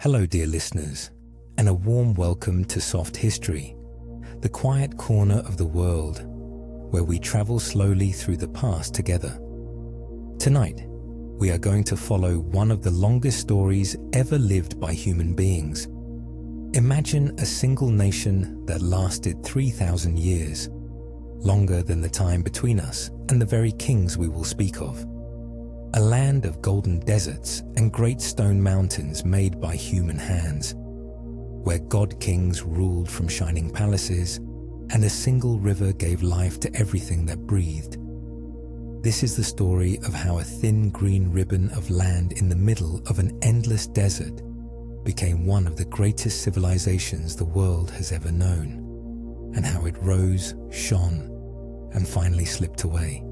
Hello, dear listeners, and a warm welcome to Soft History, the quiet corner of the world where we travel slowly through the past together. Tonight, we are going to follow one of the longest stories ever lived by human beings. Imagine a single nation that lasted 3,000 years, longer than the time between us and the very kings we will speak of. A land of golden deserts and great stone mountains made by human hands, where god-kings ruled from shining palaces and a single river gave life to everything that breathed. This is the story of how a thin green ribbon of land in the middle of an endless desert became one of the greatest civilizations the world has ever known, and how it rose, shone, and finally slipped away.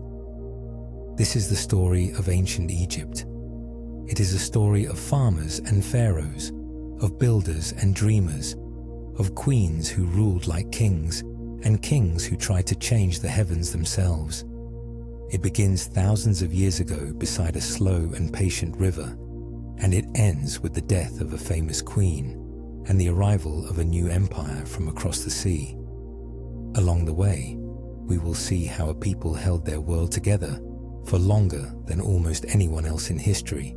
This is the story of ancient Egypt. It is a story of farmers and pharaohs, of builders and dreamers, of queens who ruled like kings, and kings who tried to change the heavens themselves. It begins thousands of years ago beside a slow and patient river, and it ends with the death of a famous queen and the arrival of a new empire from across the sea. Along the way, we will see how a people held their world together for longer than almost anyone else in history,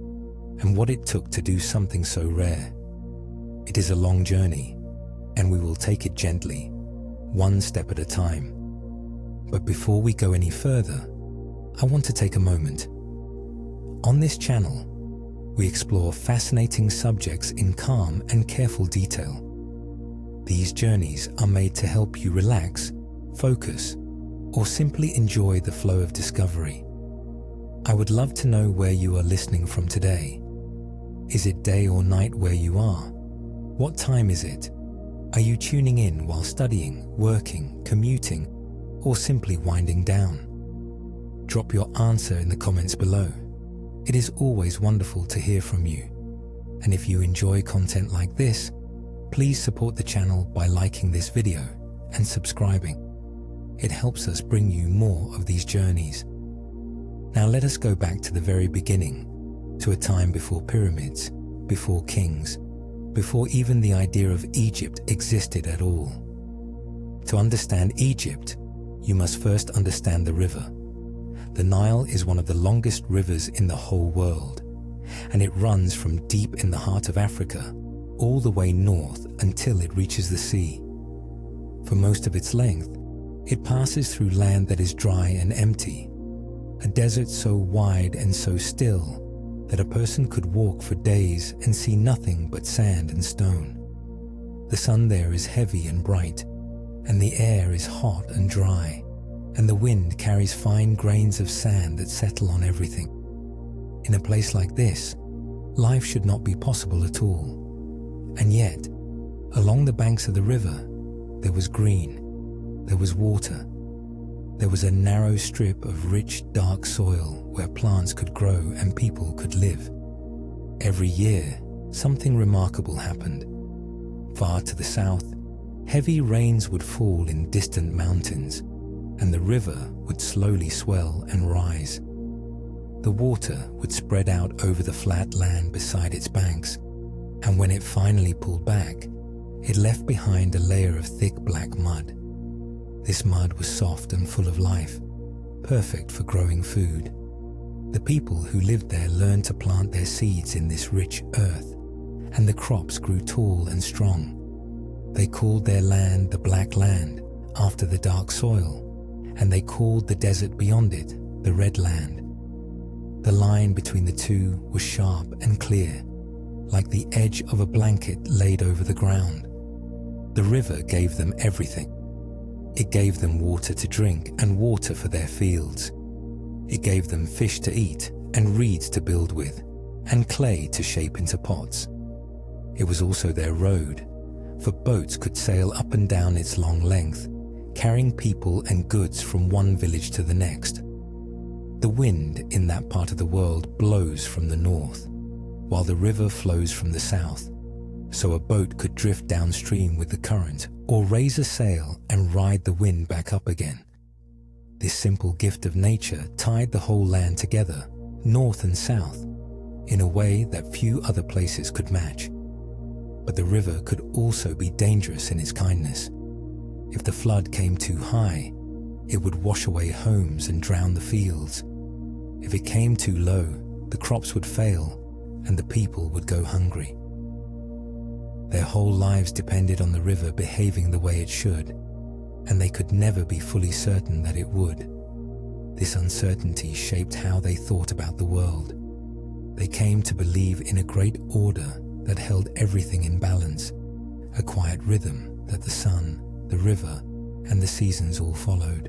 and what it took to do something so rare. It is a long journey, and we will take it gently, one step at a time. But before we go any further, I want to take a moment. On this channel, we explore fascinating subjects in calm and careful detail. These journeys are made to help you relax, focus, or simply enjoy the flow of discovery. I would love to know where you are listening from today. Is it day or night where you are? What time is it? Are you tuning in while studying, working, commuting, or simply winding down? Drop your answer in the comments below. It is always wonderful to hear from you. And if you enjoy content like this, please support the channel by liking this video and subscribing. It helps us bring you more of these journeys. Now let us go back to the very beginning, to a time before pyramids, before kings, before even the idea of Egypt existed at all. To understand Egypt, you must first understand the river. The Nile is one of the longest rivers in the whole world, and it runs from deep in the heart of Africa all the way north until it reaches the sea. For most of its length, it passes through land that is dry and empty, a desert so wide and so still that a person could walk for days and see nothing but sand and stone. The sun there is heavy and bright, and the air is hot and dry, and the wind carries fine grains of sand that settle on everything. In a place like this, life should not be possible at all. And yet, along the banks of the river, there was green, there was water, there was a narrow strip of rich, dark soil where plants could grow and people could live. Every year, something remarkable happened. Far to the south, heavy rains would fall in distant mountains, and the river would slowly swell and rise. The water would spread out over the flat land beside its banks, and when it finally pulled back, it left behind a layer of thick black mud. This mud was soft and full of life, perfect for growing food. The people who lived there learned to plant their seeds in this rich earth, and the crops grew tall and strong. They called their land the Black Land, after the dark soil, and they called the desert beyond it the Red Land. The line between the two was sharp and clear, like the edge of a blanket laid over the ground. The river gave them everything. It gave them water to drink and water for their fields. It gave them fish to eat and reeds to build with, and clay to shape into pots. It was also their road, for boats could sail up and down its long length, carrying people and goods from one village to the next. The wind in that part of the world blows from the north, while the river flows from the south, so a boat could drift downstream with the current or raise a sail and ride the wind back up again. This simple gift of nature tied the whole land together, north and south, in a way that few other places could match. But the river could also be dangerous in its kindness. If the flood came too high, it would wash away homes and drown the fields. If it came too low, the crops would fail and the people would go hungry. Their whole lives depended on the river behaving the way it should, and they could never be fully certain that it would. This uncertainty shaped how they thought about the world. They came to believe in a great order that held everything in balance, a quiet rhythm that the sun, the river, and the seasons all followed.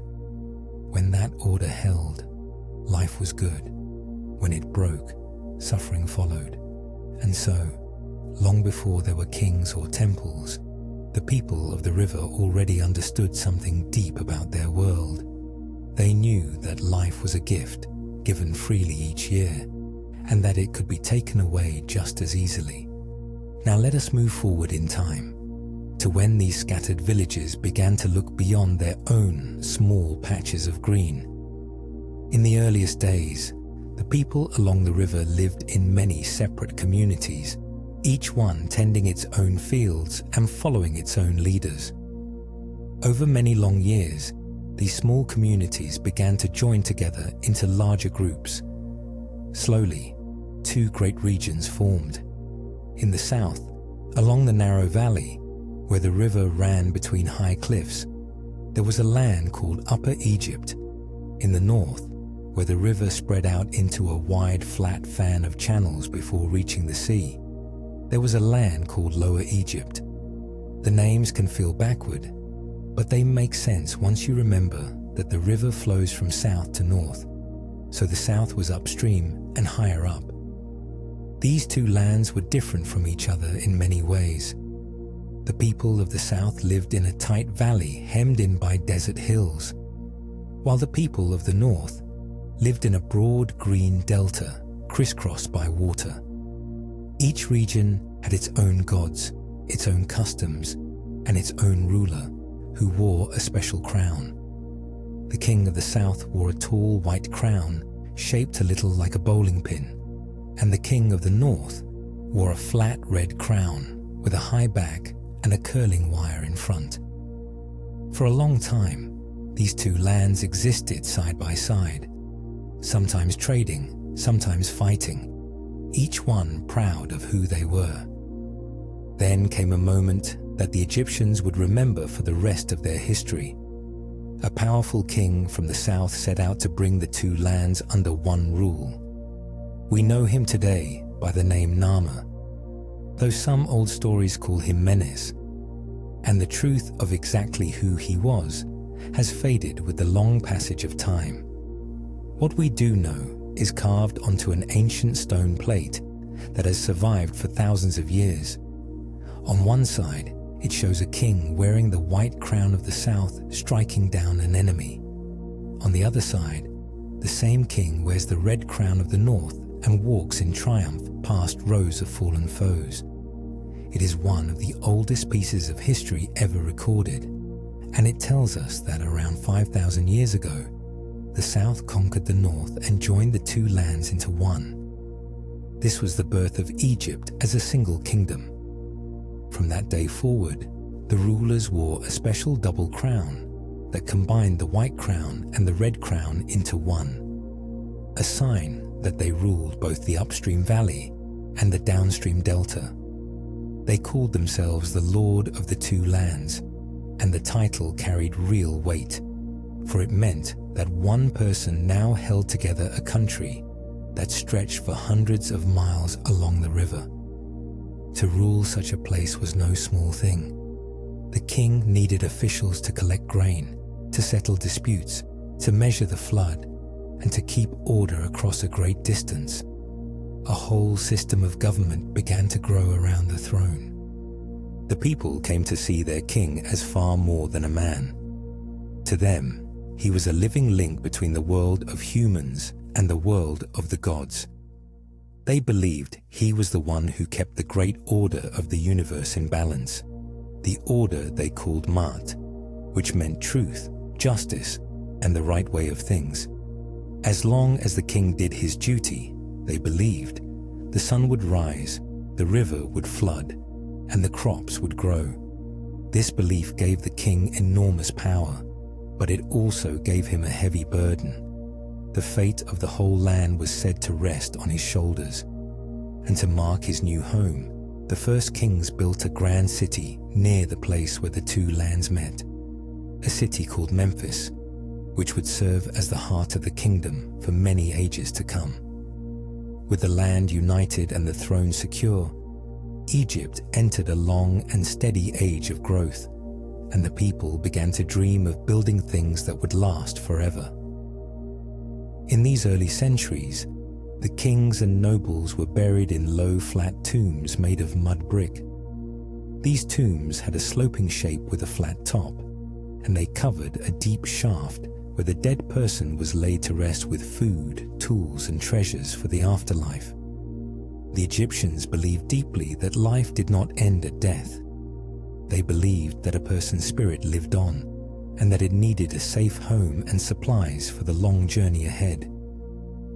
When that order held, life was good. When it broke, suffering followed. And so, long before there were kings or temples, the people of the river already understood something deep about their world. They knew that life was a gift given freely each year, and that it could be taken away just as easily. Now let us move forward in time, to when these scattered villages began to look beyond their own small patches of green. In the earliest days, the people along the river lived in many separate communities, each one tending its own fields and following its own leaders. Over many long years, these small communities began to join together into larger groups. Slowly, two great regions formed. In the south, along the narrow valley, where the river ran between high cliffs, there was a land called Upper Egypt. In the north, where the river spread out into a wide flat fan of channels before reaching the sea, there was a land called Lower Egypt. The names can feel backward, but they make sense once you remember that the river flows from south to north, so the south was upstream and higher up. These two lands were different from each other in many ways. The people of the south lived in a tight valley hemmed in by desert hills, while the people of the north lived in a broad green delta crisscrossed by water. Each region had its own gods, its own customs, and its own ruler, who wore a special crown. The king of the south wore a tall white crown shaped a little like a bowling pin, and the king of the north wore a flat red crown with a high back and a curling wire in front. For a long time, these two lands existed side by side, sometimes trading, sometimes fighting, each one proud of who they were. Then came a moment that the Egyptians would remember for the rest of their history. A powerful king from the south set out to bring the two lands under one rule. We know him today by the name Nama, though some old stories call him Menes, and the truth of exactly who he was has faded with the long passage of time. What we do know is carved onto an ancient stone plate that has survived for thousands of years. On one side, it shows a king wearing the white crown of the south striking down an enemy. On the other side, the same king wears the red crown of the north and walks in triumph past rows of fallen foes. It is one of the oldest pieces of history ever recorded, and it tells us that around 5,000 years ago, the south conquered the north and joined the two lands into one. This was the birth of Egypt as a single kingdom. From that day forward, the rulers wore a special double crown that combined the white crown and the red crown into one, a sign that they ruled both the upstream valley and the downstream delta. They called themselves the Lord of the Two Lands, and the title carried real weight, for it meant that one person now held together a country that stretched for hundreds of miles along the river. To rule such a place was no small thing. The king needed officials to collect grain, to settle disputes, to measure the flood, and to keep order across a great distance. A whole system of government began to grow around the throne. The people came to see their king as far more than a man. To them, he was a living link between the world of humans and the world of the gods. They believed he was the one who kept the great order of the universe in balance, the order they called Ma'at, which meant truth, justice, and the right way of things. As long as the king did his duty, they believed, the sun would rise, the river would flood, and the crops would grow. This belief gave the king enormous power, but it also gave him a heavy burden. The fate of the whole land was said to rest on his shoulders. And to mark his new home, the first kings built a grand city near the place where the two lands met, a city called Memphis, which would serve as the heart of the kingdom for many ages to come. With the land united and the throne secure, Egypt entered a long and steady age of growth, and the people began to dream of building things that would last forever. In these early centuries, the kings and nobles were buried in low, flat tombs made of mud brick. These tombs had a sloping shape with a flat top, and they covered a deep shaft where the dead person was laid to rest with food, tools, and treasures for the afterlife. The Egyptians believed deeply that life did not end at death. They believed that a person's spirit lived on, and that it needed a safe home and supplies for the long journey ahead.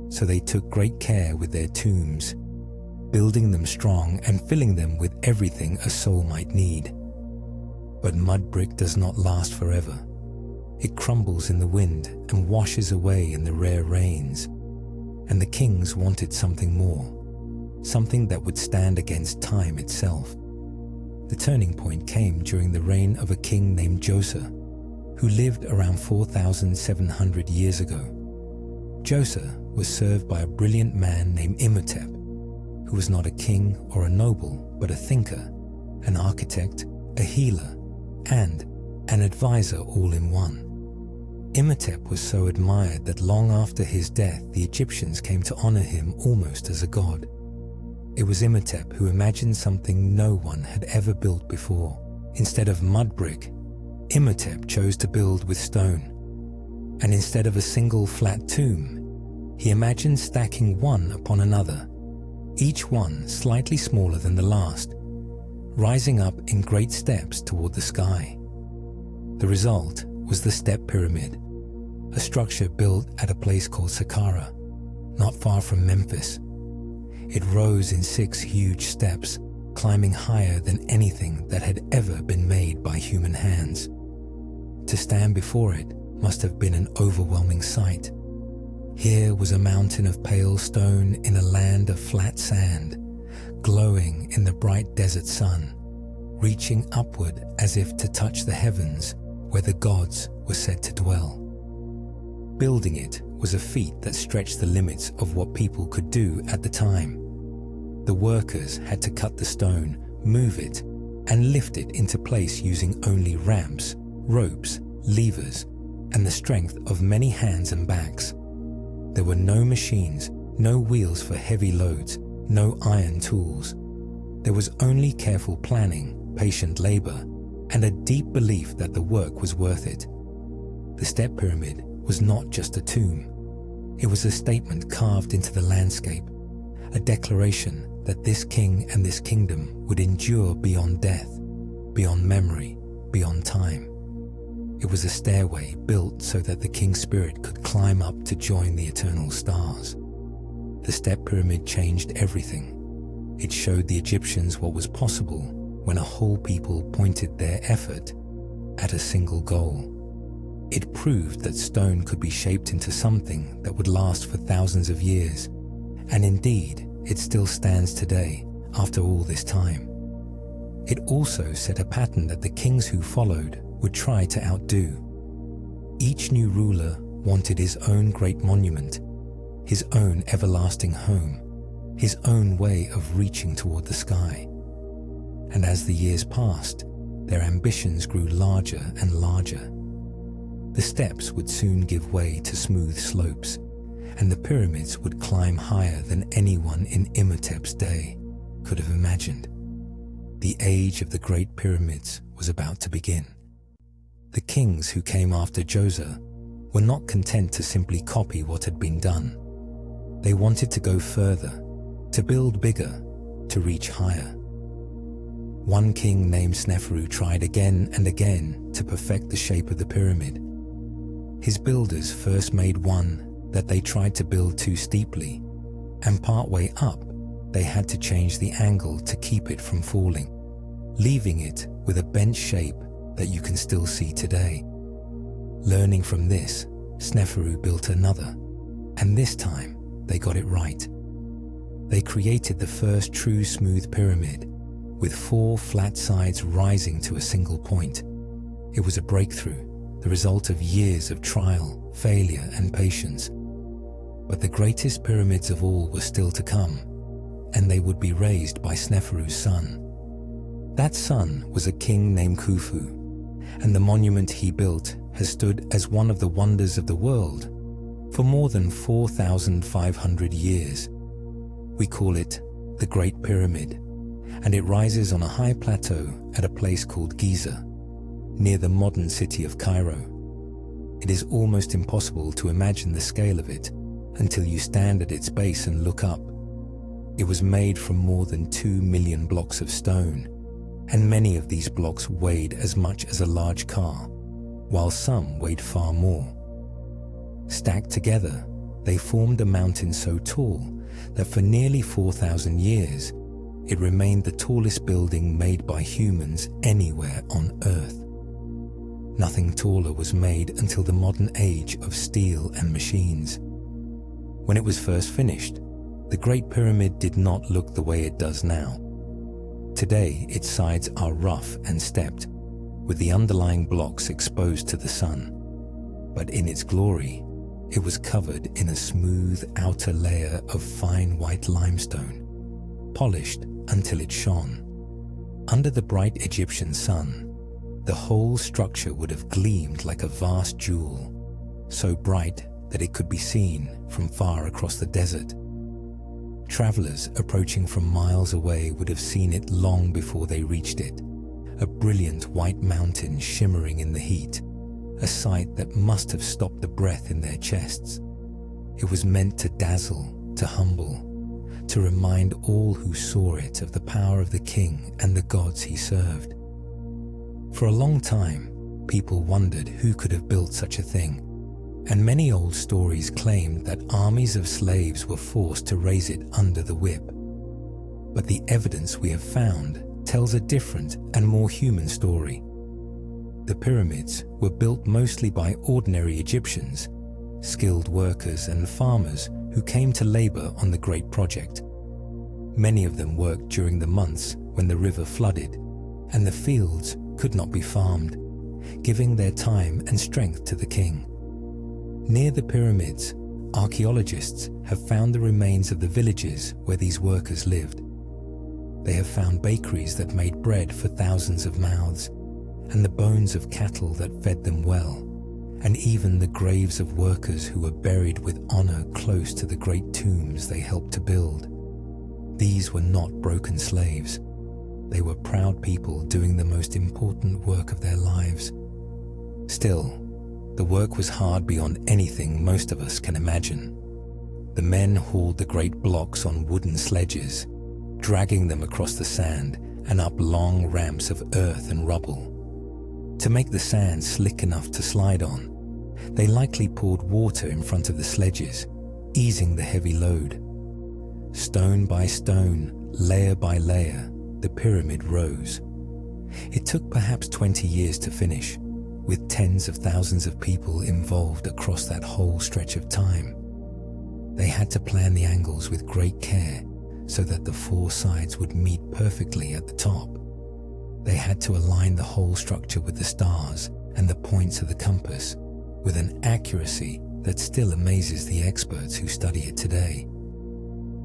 So they took great care with their tombs, building them strong and filling them with everything a soul might need. But mud brick does not last forever. It crumbles in the wind and washes away in the rare rains. And the kings wanted something more, something that would stand against time itself. The turning point came during the reign of a king named Giza, who lived around 4,700 years ago. Giza was served by a brilliant man named Imhotep, who was not a king or a noble, but a thinker, an architect, a healer, and an advisor all in one. Imhotep was so admired that long after his death, the Egyptians came to honor him almost as a god. It was Imhotep who imagined something no one had ever built before. Instead of mud brick, Imhotep chose to build with stone. And instead of a single flat tomb, he imagined stacking one upon another, each one slightly smaller than the last, rising up in great steps toward the sky. The result was the Step Pyramid, a structure built at a place called Saqqara, not far from Memphis. It rose in 6 huge steps, climbing higher than anything that had ever been made by human hands. To stand before it must have been an overwhelming sight. Here was a mountain of pale stone in a land of flat sand, glowing in the bright desert sun, reaching upward as if to touch the heavens where the gods were said to dwell. Building it was a feat that stretched the limits of what people could do at the time. The workers had to cut the stone, move it, and lift it into place using only ramps, ropes, levers, and the strength of many hands and backs. There were no machines, no wheels for heavy loads, no iron tools. There was only careful planning, patient labor, and a deep belief that the work was worth it. The Step Pyramid was not just a tomb. It was a statement carved into the landscape, a declaration that this king and this kingdom would endure beyond death, beyond memory, beyond time. It was a stairway built so that the king's spirit could climb up to join the eternal stars. The Step Pyramid changed everything. It showed the Egyptians what was possible when a whole people pointed their effort at a single goal. It proved that stone could be shaped into something that would last for thousands of years, and indeed, it still stands today after all this time. It also set a pattern that the kings who followed would try to outdo. Each new ruler wanted his own great monument, his own everlasting home, his own way of reaching toward the sky. And as the years passed, their ambitions grew larger and larger. The steps would soon give way to smooth slopes, and the pyramids would climb higher than anyone in Imhotep's day could have imagined. The age of the great pyramids was about to begin. The kings who came after Giza were not content to simply copy what had been done. They wanted to go further, to build bigger, to reach higher. One king named Sneferu tried again and again to perfect the shape of the pyramid. His builders first made one that they tried to build too steeply, and partway up, they had to change the angle to keep it from falling. leaving it with a bent shape that you can still see today. Learning from this, Sneferu built another, and this time they got it right. They created the first true smooth pyramid, with 4 flat sides rising to a single point. It was a breakthrough, the result of years of trial, failure, and patience. But the greatest pyramids of all were still to come, and they would be raised by Sneferu's son. That son was a king named Khufu, and the monument he built has stood as one of the wonders of the world for more than 4,500 years. We call it the Great Pyramid, and it rises on a high plateau at a place called Giza, near the modern city of Cairo. It is almost impossible to imagine the scale of it until you stand at its base and look up. It was made from more than 2 million blocks of stone, and many of these blocks weighed as much as a large car, while some weighed far more. Stacked together, they formed a mountain so tall that for nearly 4,000 years, it remained the tallest building made by humans anywhere on Earth. Nothing taller was made until the modern age of steel and machines. When it was first finished, the Great Pyramid did not look the way it does now. Today, its sides are rough and stepped, with the underlying blocks exposed to the sun. But in its glory, it was covered in a smooth outer layer of fine white limestone, polished until it shone. Under the bright Egyptian sun, the whole structure would have gleamed like a vast jewel, so bright that it could be seen from far across the desert. Travelers approaching from miles away would have seen it long before they reached it, a brilliant white mountain shimmering in the heat, a sight that must have stopped the breath in their chests. It was meant to dazzle, to humble, to remind all who saw it of the power of the king and the gods he served. For a long time, people wondered who could have built such a thing, and many old stories claimed that armies of slaves were forced to raise it under the whip. But the evidence we have found tells a different and more human story. The pyramids were built mostly by ordinary Egyptians, skilled workers and farmers who came to labor on the great project. Many of them worked during the months when the river flooded and the fields could not be farmed, giving their time and strength to the king. Near the pyramids, archaeologists have found the remains of the villages where these workers lived. They have found bakeries that made bread for thousands of mouths, and the bones of cattle that fed them well, and even the graves of workers who were buried with honor close to the great tombs they helped to build. These were not broken slaves. They were proud people doing the most important work of their lives. Still, the work was hard beyond anything most of us can imagine. The men hauled the great blocks on wooden sledges, dragging them across the sand and up long ramps of earth and rubble. To make the sand slick enough to slide on, they likely poured water in front of the sledges, easing the heavy load. Stone by stone, layer by layer, the pyramid rose. It took perhaps 20 years to finish, with tens of thousands of people involved across that whole stretch of time. They had to plan the angles with great care so that the 4 sides would meet perfectly at the top. They had to align the whole structure with the stars and the points of the compass with an accuracy that still amazes the experts who study it today.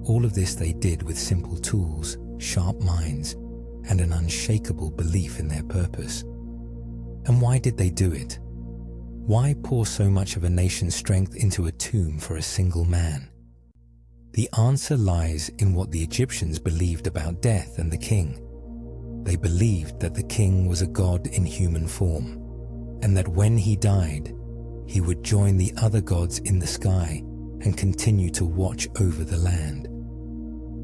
All of this they did with simple tools, sharp minds, and an unshakable belief in their purpose. And why did they do it? Why pour so much of a nation's strength into a tomb for a single man? The answer lies in what the Egyptians believed about death and the king. They believed that the king was a god in human form, and that when he died, he would join the other gods in the sky and continue to watch over the land.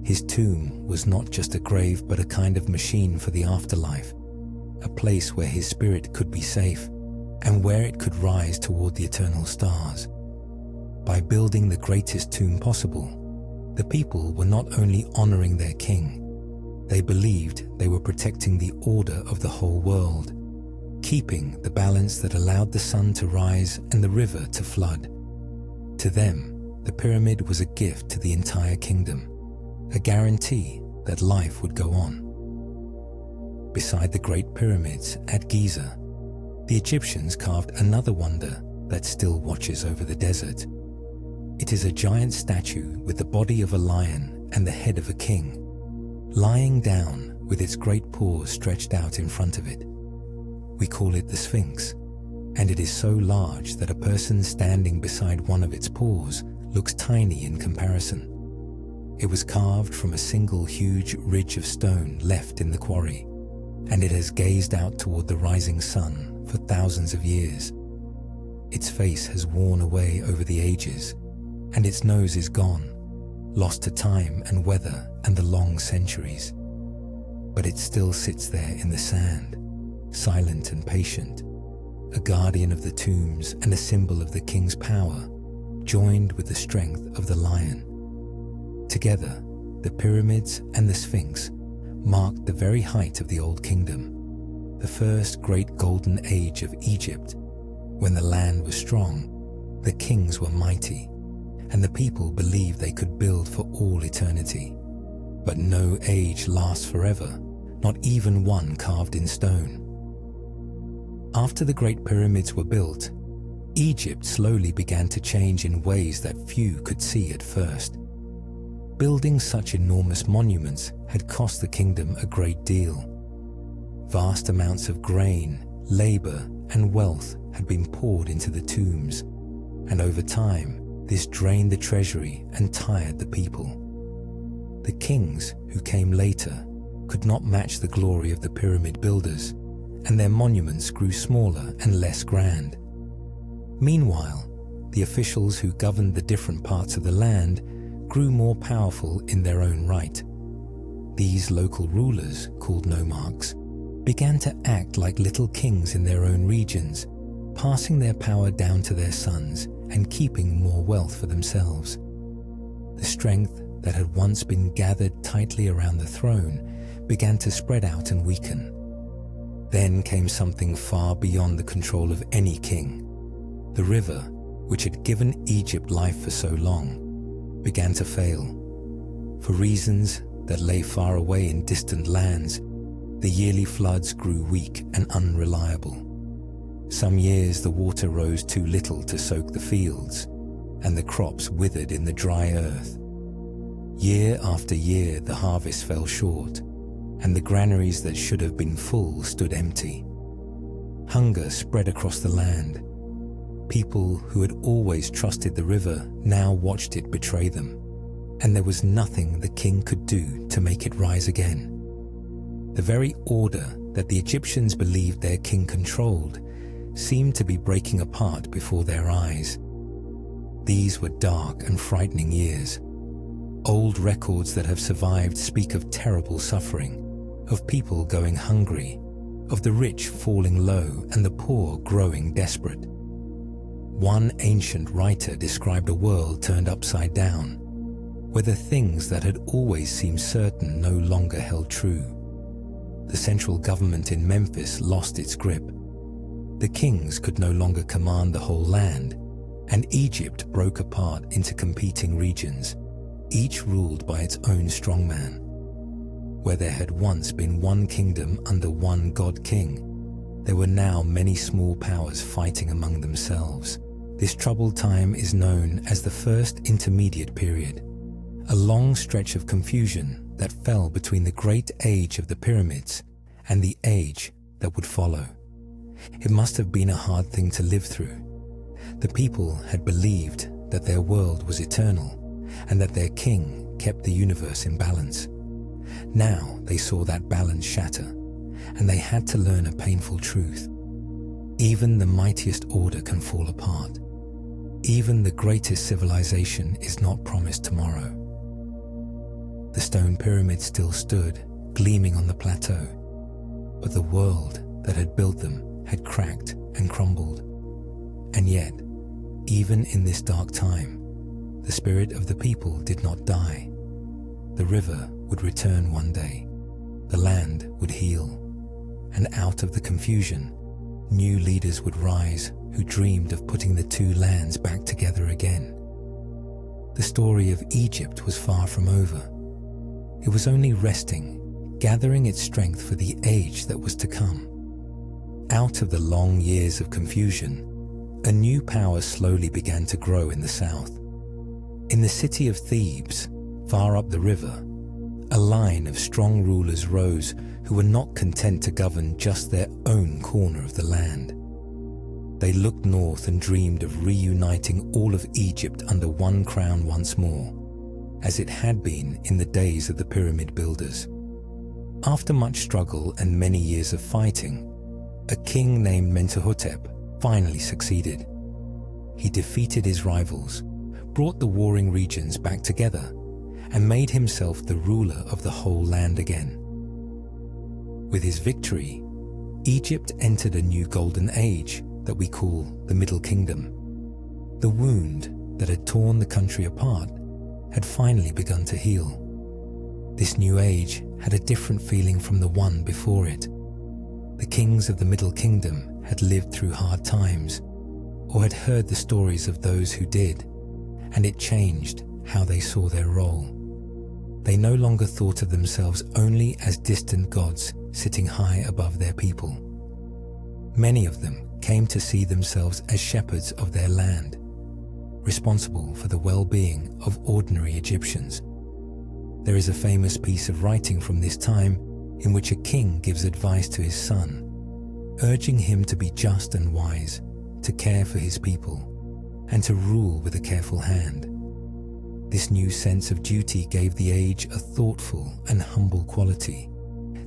His tomb was not just a grave but a kind of machine for the afterlife, a place where his spirit could be safe and where it could rise toward the eternal stars. By building the greatest tomb possible, the people were not only honoring their king, They believed they were protecting the order of the whole world, keeping the balance that allowed the sun to rise and the river to flood. To them, the pyramid was a gift to the entire kingdom, a guarantee that life would go on. Beside the Great Pyramids at Giza, the Egyptians carved another wonder that still watches over the desert. It is a giant statue with the body of a lion and the head of a king, lying down with its great paws stretched out in front of it. We call it the Sphinx, and it is so large that a person standing beside one of its paws looks tiny in comparison. It was carved from a single huge ridge of stone left in the quarry, and it has gazed out toward the rising sun for thousands of years. Its face has worn away over the ages, and its nose is gone, lost to time and weather and the long centuries. But it still sits there in the sand, silent and patient, a guardian of the tombs and a symbol of the king's power, joined with the strength of the lion. Together, the pyramids and the Sphinx marked the very height of the Old Kingdom, the first great golden age of Egypt, when the land was strong, the kings were mighty, and the people believed they could build for all eternity. But no age lasts forever, not even one carved in stone. After the Great Pyramids were built, Egypt slowly began to change in ways that few could see at first. Building such enormous monuments had cost the kingdom a great deal. Vast amounts of grain, labor, and wealth had been poured into the tombs, and over time, this drained the treasury and tired the people. The kings who came later could not match the glory of the pyramid builders, and their monuments grew smaller and less grand. Meanwhile, the officials who governed the different parts of the land grew more powerful in their own right. These local rulers, called nomarchs, began to act like little kings in their own regions, passing their power down to their sons and keeping more wealth for themselves. The strength that had once been gathered tightly around the throne began to spread out and weaken. Then came something far beyond the control of any king. The river, which had given Egypt life for so long, began to fail. For reasons that lay far away in distant lands, the yearly floods grew weak and unreliable. Some years the water rose too little to soak the fields, and the crops withered in the dry earth. Year after year the harvest fell short, and the granaries that should have been full stood empty. Hunger spread across the land. People who had always trusted the river now watched it betray them, and there was nothing the king could do to make it rise again. The very order that the Egyptians believed their king controlled seemed to be breaking apart before their eyes. These were dark and frightening years. Old records that have survived speak of terrible suffering, of people going hungry, of the rich falling low and the poor growing desperate. One ancient writer described a world turned upside down, where the things that had always seemed certain no longer held true. The central government in Memphis lost its grip. The kings could no longer command the whole land, and Egypt broke apart into competing regions, each ruled by its own strongman. Where there had once been one kingdom under one god-king, there were now many small powers fighting among themselves. This troubled time is known as the First Intermediate Period, a long stretch of confusion that fell between the great age of the pyramids and the age that would follow. It must have been a hard thing to live through. The people had believed that their world was eternal and that their king kept the universe in balance. Now they saw that balance shatter, and they had to learn a painful truth. Even the mightiest order can fall apart. Even the greatest civilization is not promised tomorrow. The stone pyramids still stood, gleaming on the plateau, but the world that had built them had cracked and crumbled. And yet, even in this dark time, the spirit of the people did not die. The river would return one day, the land would heal, and out of the confusion, new leaders would rise who dreamed of putting the two lands back together again. The story of Egypt was far from over. It was only resting, gathering its strength for the age that was to come. Out of the long years of confusion, a new power slowly began to grow in the south. In the city of Thebes, far up the river, a line of strong rulers rose who were not content to govern just their own corner of the land. They looked north and dreamed of reuniting all of Egypt under one crown once more, as it had been in the days of the pyramid builders. After much struggle and many years of fighting, a king named Mentuhotep finally succeeded. He defeated his rivals, brought the warring regions back together, and made himself the ruler of the whole land again. With his victory, Egypt entered a new golden age that we call the Middle Kingdom. The wound that had torn the country apart had finally begun to heal. This new age had a different feeling from the one before it. The kings of the Middle Kingdom had lived through hard times, or had heard the stories of those who did, and it changed how they saw their role. They no longer thought of themselves only as distant gods sitting high above their people. Many of them came to see themselves as shepherds of their land, responsible for the well-being of ordinary Egyptians. There is a famous piece of writing from this time in which a king gives advice to his son, urging him to be just and wise, to care for his people, and to rule with a careful hand. This new sense of duty gave the age a thoughtful and humble quality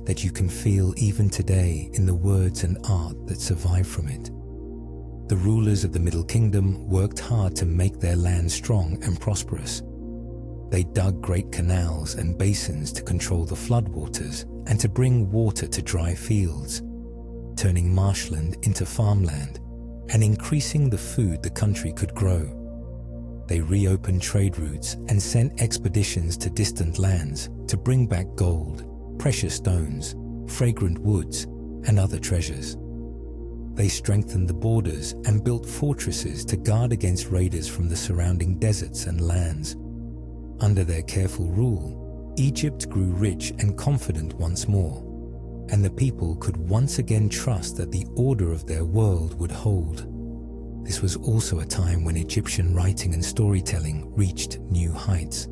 that you can feel even today in the words and art that survive from it. The rulers of the Middle Kingdom worked hard to make their land strong and prosperous. They dug great canals and basins to control the floodwaters and to bring water to dry fields, turning marshland into farmland and increasing the food the country could grow. They reopened trade routes and sent expeditions to distant lands to bring back gold, precious stones, fragrant woods, and other treasures. They strengthened the borders and built fortresses to guard against raiders from the surrounding deserts and lands. Under their careful rule, Egypt grew rich and confident once more, and the people could once again trust that the order of their world would hold. This was also a time when Egyptian writing and storytelling reached new heights.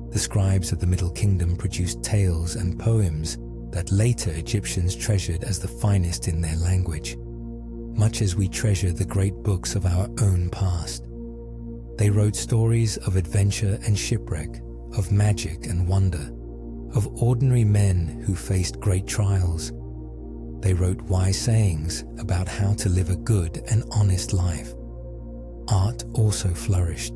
The scribes of the Middle Kingdom produced tales and poems that later Egyptians treasured as the finest in their language, much as we treasure the great books of our own past. They wrote stories of adventure and shipwreck, of magic and wonder, of ordinary men who faced great trials. They wrote wise sayings about how to live a good and honest life. Art also flourished,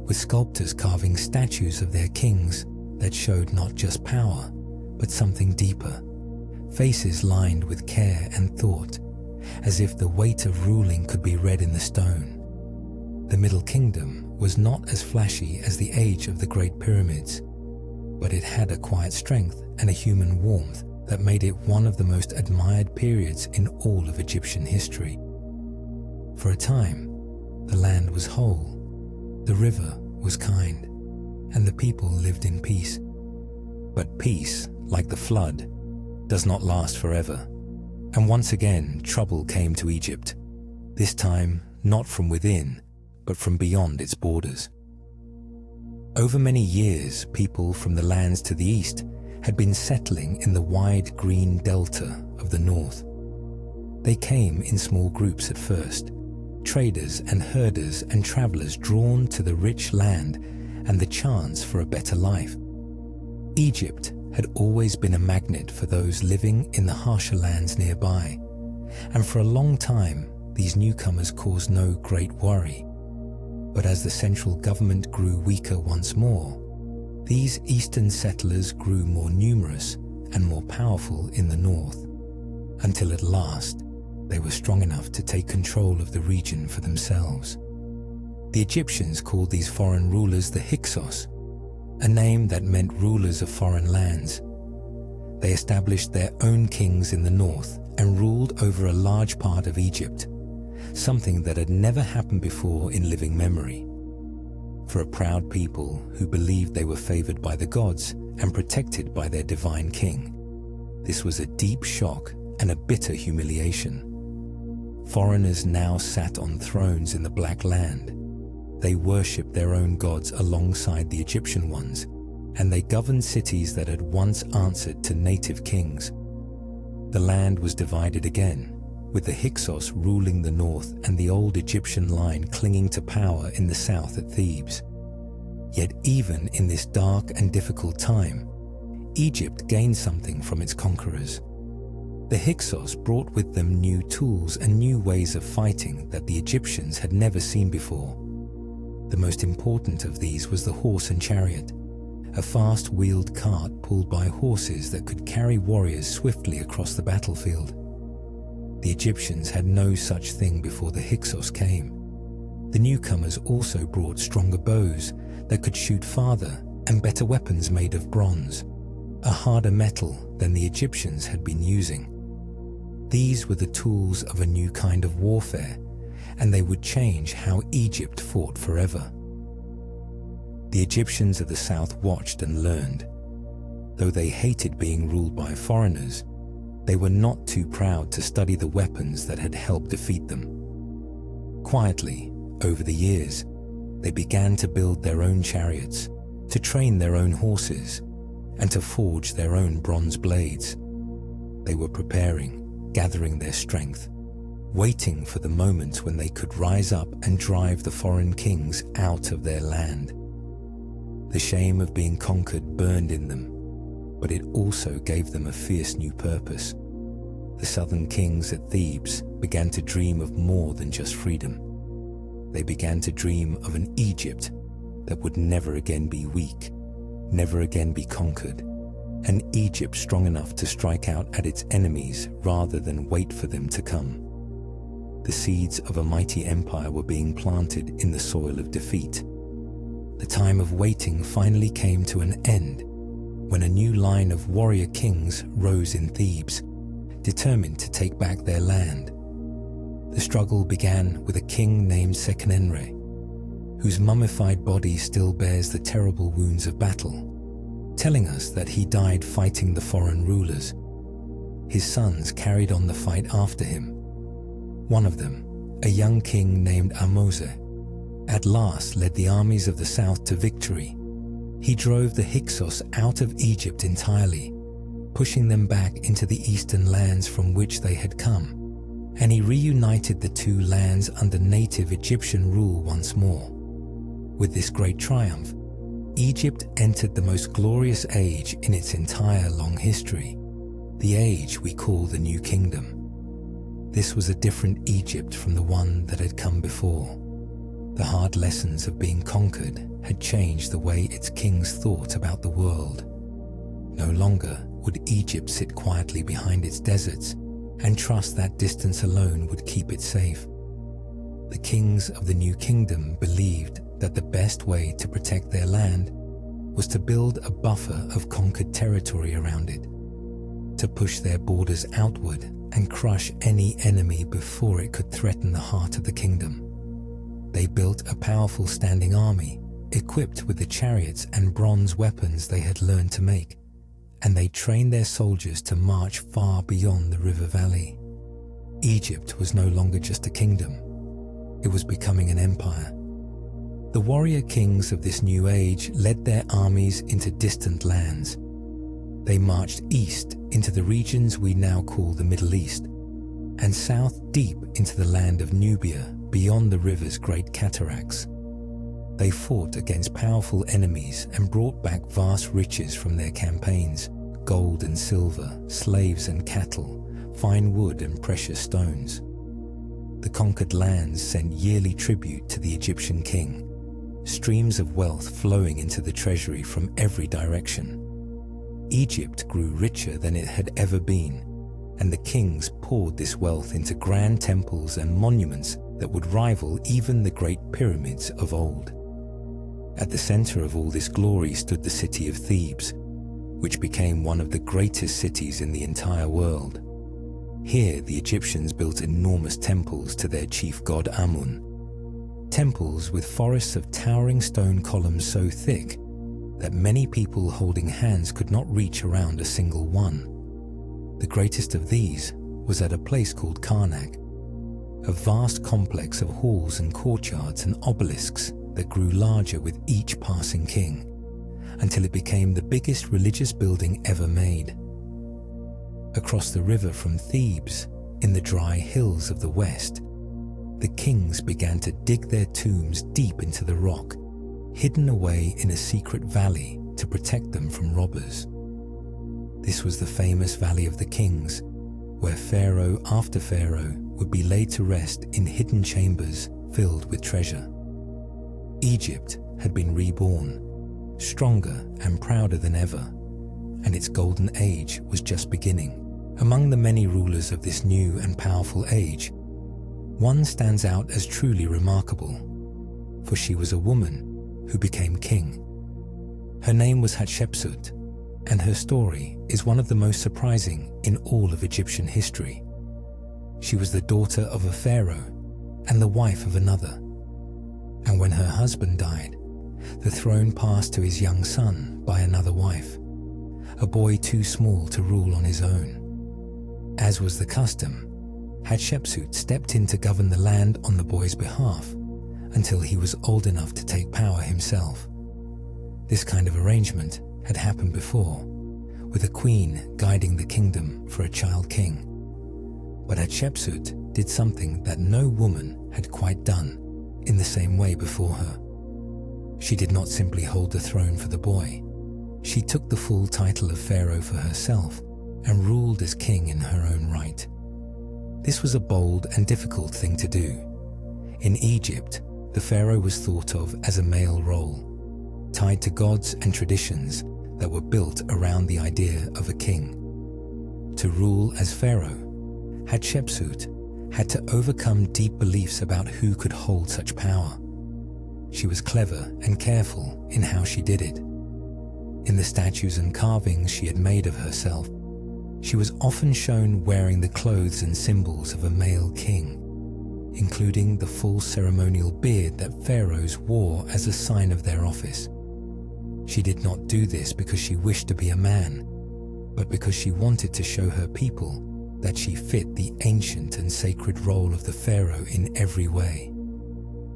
with sculptors carving statues of their kings that showed not just power, but something deeper, faces lined with care and thought, as if the weight of ruling could be read in the stone. The Middle Kingdom was not as flashy as the age of the Great Pyramids, but it had a quiet strength and a human warmth that made it one of the most admired periods in all of Egyptian history. For a time, the land was whole, the river was kind, and the people lived in peace. But peace, like the flood, does not last forever. And once again, trouble came to Egypt, this time not from within, but from beyond its borders. Over many years, people from the lands to the east had been settling in the wide green delta of the north. They came in small groups at first, traders and herders and travelers drawn to the rich land and the chance for a better life. Egypt had always been a magnet for those living in the harsher lands nearby, and for a long time these newcomers caused no great worry. But as the central government grew weaker once more, these eastern settlers grew more numerous and more powerful in the north, until at last they were strong enough to take control of the region for themselves. The Egyptians called these foreign rulers the Hyksos, a name that meant rulers of foreign lands. They established their own kings in the north and ruled over a large part of Egypt, something that had never happened before in living memory. For a proud people who believed they were favored by the gods and protected by their divine king, this was a deep shock and a bitter humiliation. Foreigners now sat on thrones in the Black Land. They worshipped their own gods alongside the Egyptian ones, and they governed cities that had once answered to native kings. The land was divided again, with the Hyksos ruling the north and the old Egyptian line clinging to power in the south at Thebes. Yet even in this dark and difficult time, Egypt gained something from its conquerors. The Hyksos brought with them new tools and new ways of fighting that the Egyptians had never seen before. The most important of these was the horse and chariot, a fast-wheeled cart pulled by horses that could carry warriors swiftly across the battlefield. The Egyptians had no such thing before the Hyksos came. The newcomers also brought stronger bows that could shoot farther and better weapons made of bronze, a harder metal than the Egyptians had been using. These were the tools of a new kind of warfare, and they would change how Egypt fought forever. The Egyptians of the south watched and learned. Though they hated being ruled by foreigners, they were not too proud to study the weapons that had helped defeat them. Quietly, over the years, they began to build their own chariots, to train their own horses, and to forge their own bronze blades. They were preparing, gathering their strength, waiting for the moment when they could rise up and drive the foreign kings out of their land. The shame of being conquered burned in them, but it also gave them a fierce new purpose. The southern kings at Thebes began to dream of more than just freedom. They began to dream of an Egypt that would never again be weak, never again be conquered, an Egypt strong enough to strike out at its enemies rather than wait for them to come. The seeds of a mighty empire were being planted in the soil of defeat. The time of waiting finally came to an end when a new line of warrior kings rose in Thebes, determined to take back their land. The struggle began with a king named Sekenenre, whose mummified body still bears the terrible wounds of battle, telling us that he died fighting the foreign rulers. His sons carried on the fight after him. One of them, a young king named Ahmose, at last led the armies of the south to victory. He drove the Hyksos out of Egypt entirely, pushing them back into the eastern lands from which they had come, and he reunited the two lands under native Egyptian rule once more. With this great triumph, Egypt entered the most glorious age in its entire long history, the age we call the New Kingdom. This was a different Egypt from the one that had come before. The hard lessons of being conquered had changed the way its kings thought about the world. No longer would Egypt sit quietly behind its deserts and trust that distance alone would keep it safe. The kings of the New Kingdom believed that the best way to protect their land was to build a buffer of conquered territory around it, to push their borders outward and crush any enemy before it could threaten the heart of the kingdom. They built a powerful standing army, equipped with the chariots and bronze weapons they had learned to make, and they trained their soldiers to march far beyond the river valley. Egypt was no longer just a kingdom. It was becoming an empire. The warrior kings of this new age led their armies into distant lands. They marched east into the regions we now call the Middle East, and south deep into the land of Nubia beyond the river's great cataracts. They fought against powerful enemies and brought back vast riches from their campaigns: gold and silver, slaves and cattle, fine wood and precious stones. The conquered lands sent yearly tribute to the Egyptian king, streams of wealth flowing into the treasury from every direction. Egypt grew richer than it had ever been, and the kings poured this wealth into grand temples and monuments that would rival even the great pyramids of old. At the center of all this glory stood the city of Thebes, which became one of the greatest cities in the entire world. Here, the Egyptians built enormous temples to their chief god Amun. Temples with forests of towering stone columns so thick that many people holding hands could not reach around a single one. The greatest of these was at a place called Karnak, a vast complex of halls and courtyards and obelisks that grew larger with each passing king, until it became the biggest religious building ever made. Across the river from Thebes, in the dry hills of the west, the kings began to dig their tombs deep into the rock, hidden away in a secret valley to protect them from robbers. This was the famous Valley of the Kings, where pharaoh after pharaoh would be laid to rest in hidden chambers filled with treasure. Egypt had been reborn, stronger and prouder than ever, and its golden age was just beginning. Among the many rulers of this new and powerful age, one stands out as truly remarkable, for she was a woman who became king. Her name was Hatshepsut, and her story is one of the most surprising in all of Egyptian history. She was the daughter of a pharaoh and the wife of another, and when her husband died, the throne passed to his young son by another wife, a boy too small to rule on his own. As was the custom, Hatshepsut stepped in to govern the land on the boy's behalf until he was old enough to take power himself. This kind of arrangement had happened before, with a queen guiding the kingdom for a child king. But Hatshepsut did something that no woman had quite done in the same way before her. She did not simply hold the throne for the boy. She took the full title of pharaoh for herself and ruled as king in her own right. This was a bold and difficult thing to do. In Egypt, the pharaoh was thought of as a male role, tied to gods and traditions that were built around the idea of a king. To rule as pharaoh, Hatshepsut had to overcome deep beliefs about who could hold such power. She was clever and careful in how she did it. In the statues and carvings she had made of herself, she was often shown wearing the clothes and symbols of a male king, including the full ceremonial beard that pharaohs wore as a sign of their office. She did not do this because she wished to be a man, but because she wanted to show her people that she fit the ancient and sacred role of the pharaoh in every way.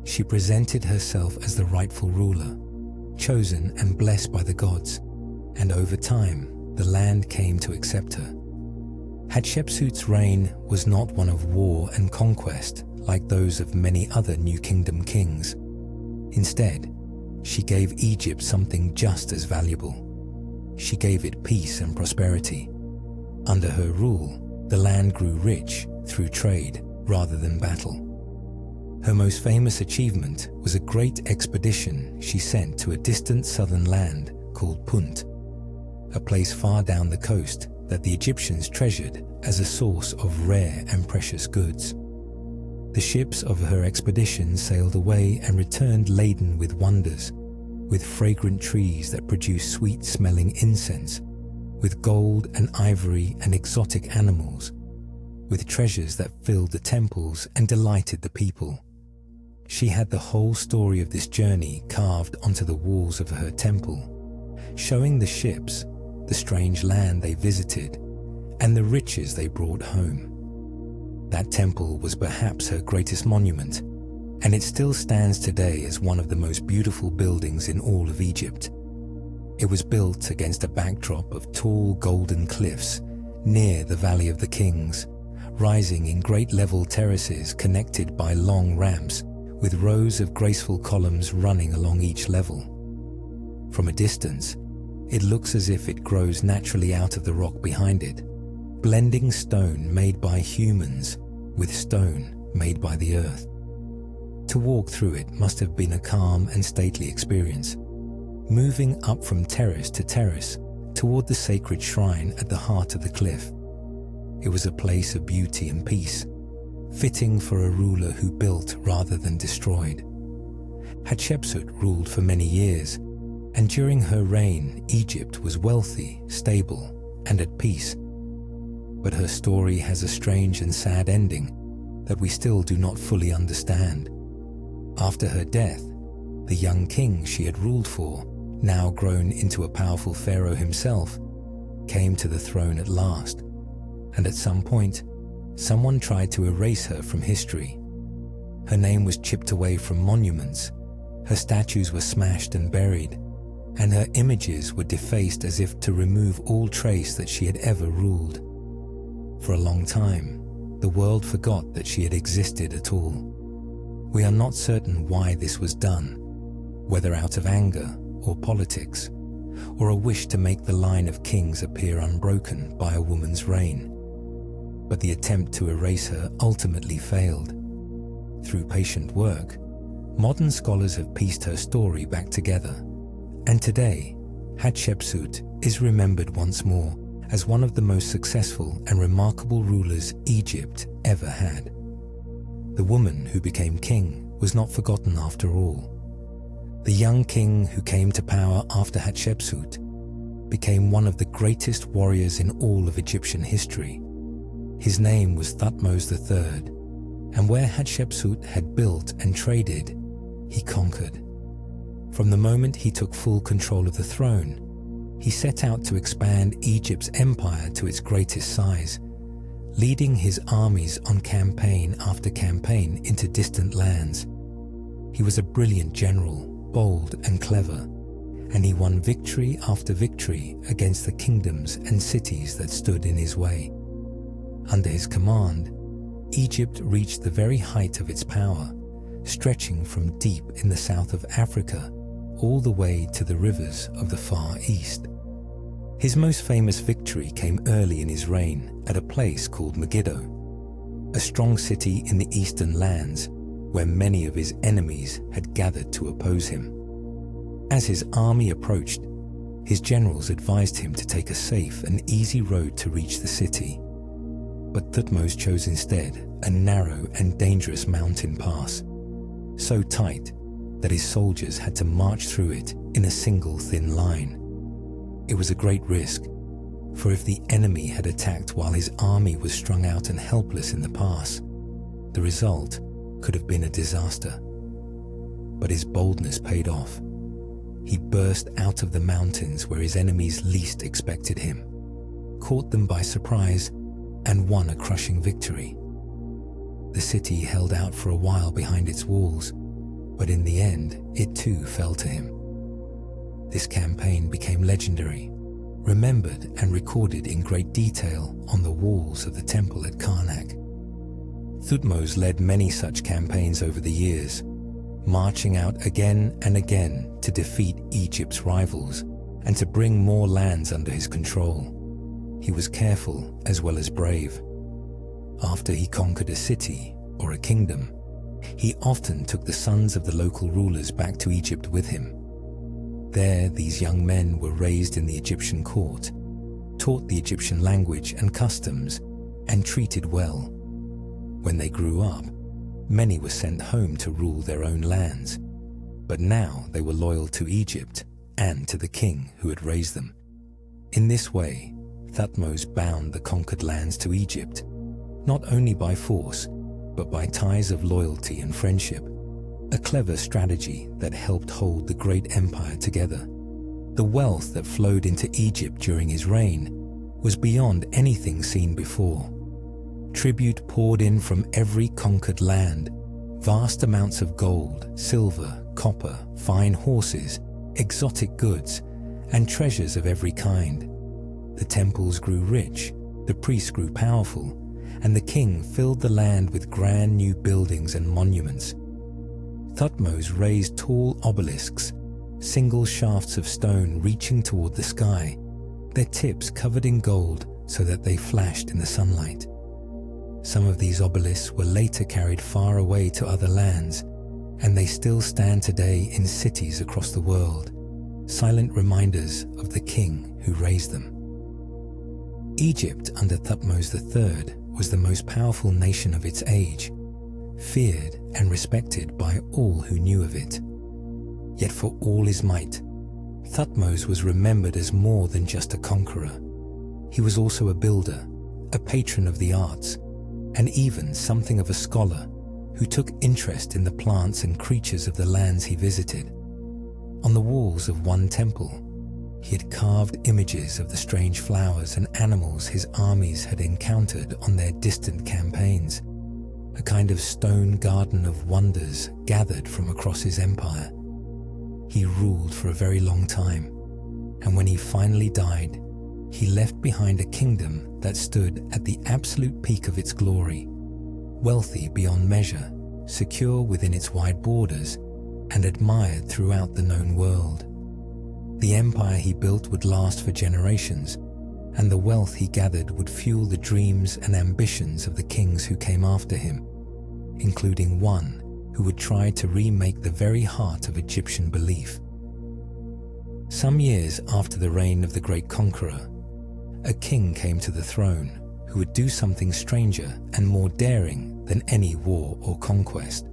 She presented herself as the rightful ruler, chosen and blessed by the gods, and over time, the land came to accept her. Hatshepsut's reign was not one of war and conquest like those of many other New Kingdom kings. Instead, she gave Egypt something just as valuable. She gave it peace and prosperity. Under her rule, the land grew rich through trade rather than battle. Her most famous achievement was a great expedition she sent to a distant southern land called Punt, a place far down the coast that the Egyptians treasured as a source of rare and precious goods. The ships of her expedition sailed away and returned laden with wonders, with fragrant trees that produced sweet-smelling incense, with gold and ivory and exotic animals, with treasures that filled the temples and delighted the people. She had the whole story of this journey carved onto the walls of her temple, showing the ships, the strange land they visited, and the riches they brought home. That temple was perhaps her greatest monument, and it still stands today as one of the most beautiful buildings in all of Egypt. It was built against a backdrop of tall golden cliffs near the Valley of the Kings, rising in great level terraces connected by long ramps with rows of graceful columns running along each level. From a distance, it looks as if it grows naturally out of the rock behind it, blending stone made by humans with stone made by the earth. To walk through it must have been a calm and stately experience, moving up from terrace to terrace toward the sacred shrine at the heart of the cliff. It was a place of beauty and peace, fitting for a ruler who built rather than destroyed. Hatshepsut ruled for many years, and during her reign, Egypt was wealthy, stable, and at peace. But her story has a strange and sad ending that we still do not fully understand. After her death, the young king she had ruled for, now grown into a powerful pharaoh himself, came to the throne at last, and at some point, someone tried to erase her from history. Her name was chipped away from monuments, her statues were smashed and buried, and her images were defaced as if to remove all trace that she had ever ruled. For a long time, the world forgot that she had existed at all. We are not certain why this was done, whether out of anger or politics, or a wish to make the line of kings appear unbroken by a woman's reign. But the attempt to erase her ultimately failed. Through patient work, modern scholars have pieced her story back together, and today, Hatshepsut is remembered once more as one of the most successful and remarkable rulers Egypt ever had. The woman who became king was not forgotten after all. The young king who came to power after Hatshepsut became one of the greatest warriors in all of Egyptian history. His name was Thutmose III, and where Hatshepsut had built and traded, he conquered. From the moment he took full control of the throne, he set out to expand Egypt's empire to its greatest size, leading his armies on campaign after campaign into distant lands. He was a brilliant general, bold and clever, and he won victory after victory against the kingdoms and cities that stood in his way. Under his command, Egypt reached the very height of its power, stretching from deep in the south of Africa all the way to the rivers of the Far East. His most famous victory came early in his reign at a place called Megiddo, a strong city in the eastern lands where many of his enemies had gathered to oppose him. As his army approached, his generals advised him to take a safe and easy road to reach the city. But Thutmose chose instead a narrow and dangerous mountain pass, so tight that his soldiers had to march through it in a single thin line. It was a great risk, for if the enemy had attacked while his army was strung out and helpless in the pass, the result could have been a disaster. But his boldness paid off. He burst out of the mountains where his enemies least expected him, caught them by surprise, and won a crushing victory. The city held out for a while behind its walls, but in the end, it too fell to him. This campaign became legendary, remembered and recorded in great detail on the walls of the temple at Karnak. Thutmose led many such campaigns over the years, marching out again and again to defeat Egypt's rivals and to bring more lands under his control. He was careful as well as brave. After he conquered a city or a kingdom, he often took the sons of the local rulers back to Egypt with him. There, these young men were raised in the Egyptian court, taught the Egyptian language and customs, and treated well. When they grew up, many were sent home to rule their own lands, but now they were loyal to Egypt and to the king who had raised them. In this way, Thutmose bound the conquered lands to Egypt, not only by force, but by ties of loyalty and friendship, a clever strategy that helped hold the great empire together. The wealth that flowed into Egypt during his reign was beyond anything seen before. Tribute poured in from every conquered land, vast amounts of gold, silver, copper, fine horses, exotic goods, and treasures of every kind. The temples grew rich, the priests grew powerful, and the king filled the land with grand new buildings and monuments. Thutmose raised tall obelisks, single shafts of stone reaching toward the sky, their tips covered in gold so that they flashed in the sunlight. Some of these obelisks were later carried far away to other lands, and they still stand today in cities across the world, silent reminders of the king who raised them. Egypt under Thutmose III was the most powerful nation of its age, feared and respected by all who knew of it. Yet for all his might, Thutmose was remembered as more than just a conqueror. He was also a builder, a patron of the arts, and even something of a scholar who took interest in the plants and creatures of the lands he visited. On the walls of one temple, he had carved images of the strange flowers and animals his armies had encountered on their distant campaigns, a kind of stone garden of wonders gathered from across his empire. He ruled for a very long time, and when he finally died, he left behind a kingdom that stood at the absolute peak of its glory, wealthy beyond measure, secure within its wide borders, and admired throughout the known world. The empire he built would last for generations, and the wealth he gathered would fuel the dreams and ambitions of the kings who came after him, including one who would try to remake the very heart of Egyptian belief. Some years after the reign of the great conqueror, a king came to the throne who would do something stranger and more daring than any war or conquest.